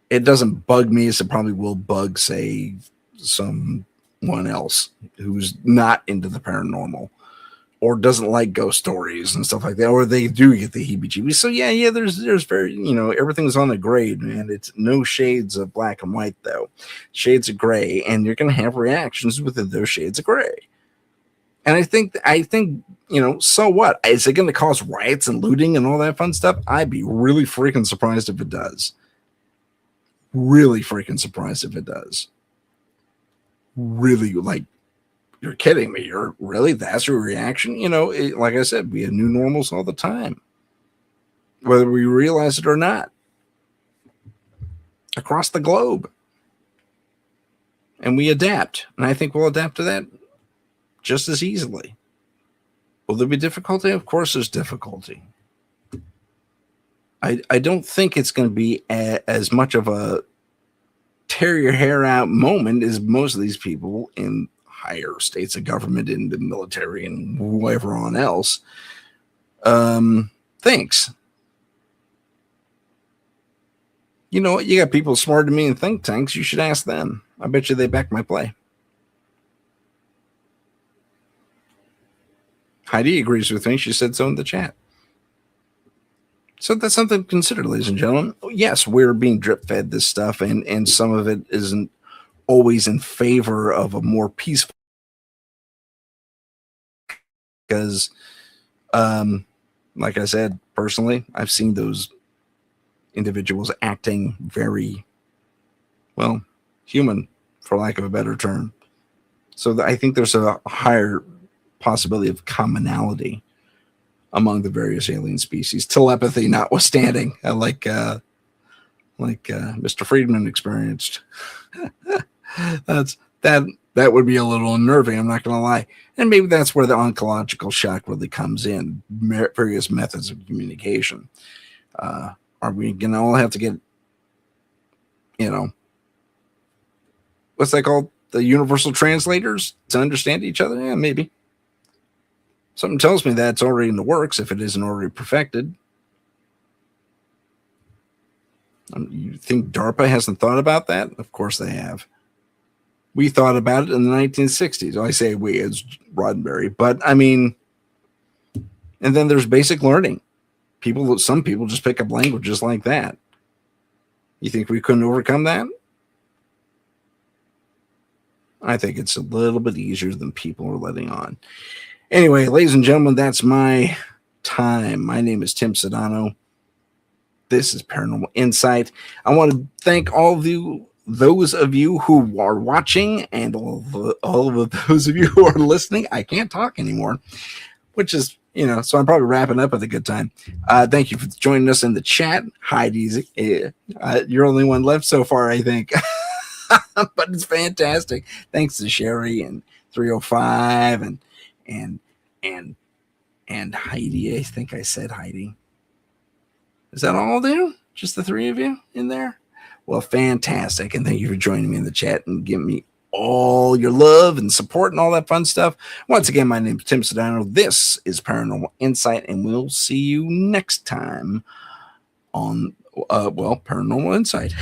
it doesn't bug me as it probably will bug, say, someone else who's not into the paranormal or doesn't like ghost stories and stuff like that, or they do get the heebie-jeebies. So yeah, there's very, everything's on a grade, man. It's no shades of black and white, though. Shades of gray, and you're going to have reactions within those shades of gray. And I think, so what? Is it going to cause riots and looting and all that fun stuff? I'd be really freaking surprised if it does. Really freaking surprised if it does. Really, like, you're kidding me. That's your reaction? Like I said, we have new normals all the time, whether we realize it or not, across the globe. And we adapt. And I think we'll adapt to that just as easily. Will there be difficulty? Of course there's difficulty. I don't think it's going to be as much of a tear your hair out moment as most of these people in higher states of government, in the military and whoever on else thinks. You got people smarter than me in think tanks. You should ask them. I bet you they back my play. Heidi agrees with me. She said so in the chat. So that's something to consider, ladies and gentlemen. Yes, we're being drip fed this stuff, and some of it isn't always in favor of a more peaceful, because like I said, personally, I've seen those individuals acting very, well, human, for lack of a better term. So I think there's a higher possibility of commonality among the various alien species, telepathy notwithstanding, like Mr. Friedman experienced. That would be a little unnerving, I'm not going to lie. And maybe that's where the oncological shock really comes in, various methods of communication. Are we going to all have to get, what's that called? The universal translators to understand each other? Yeah, maybe. Something tells me that's already in the works if it isn't already perfected. You think DARPA hasn't thought about that? Of course they have. We thought about it in the 1960s. I say we as Roddenberry, but I mean, and then there's basic learning. Some people just pick up languages like that. You think we couldn't overcome that? I think it's a little bit easier than people are letting on. Anyway, ladies and gentlemen, that's my time. My name is Tim Sedano. This is Paranormal Insight. I want to thank all of you, those of you who are watching, and all of those of you who are listening. I can't talk anymore, which is, so I'm probably wrapping up at a good time. Thank you for joining us in the chat. Heidi's, you're only one left so far, I think. But it's fantastic. Thanks to Sherry and 305 and Heidi. I think I said Heidi. Is that all there? Just the three of you in there? Well, fantastic. And thank you for joining me in the chat and giving me all your love and support and all that fun stuff. Once again, my name is Tim Sedano. This is Paranormal Insight, and we'll see you next time on, Paranormal Insight.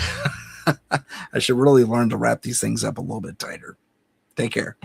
I should really learn to wrap these things up a little bit tighter. Take care.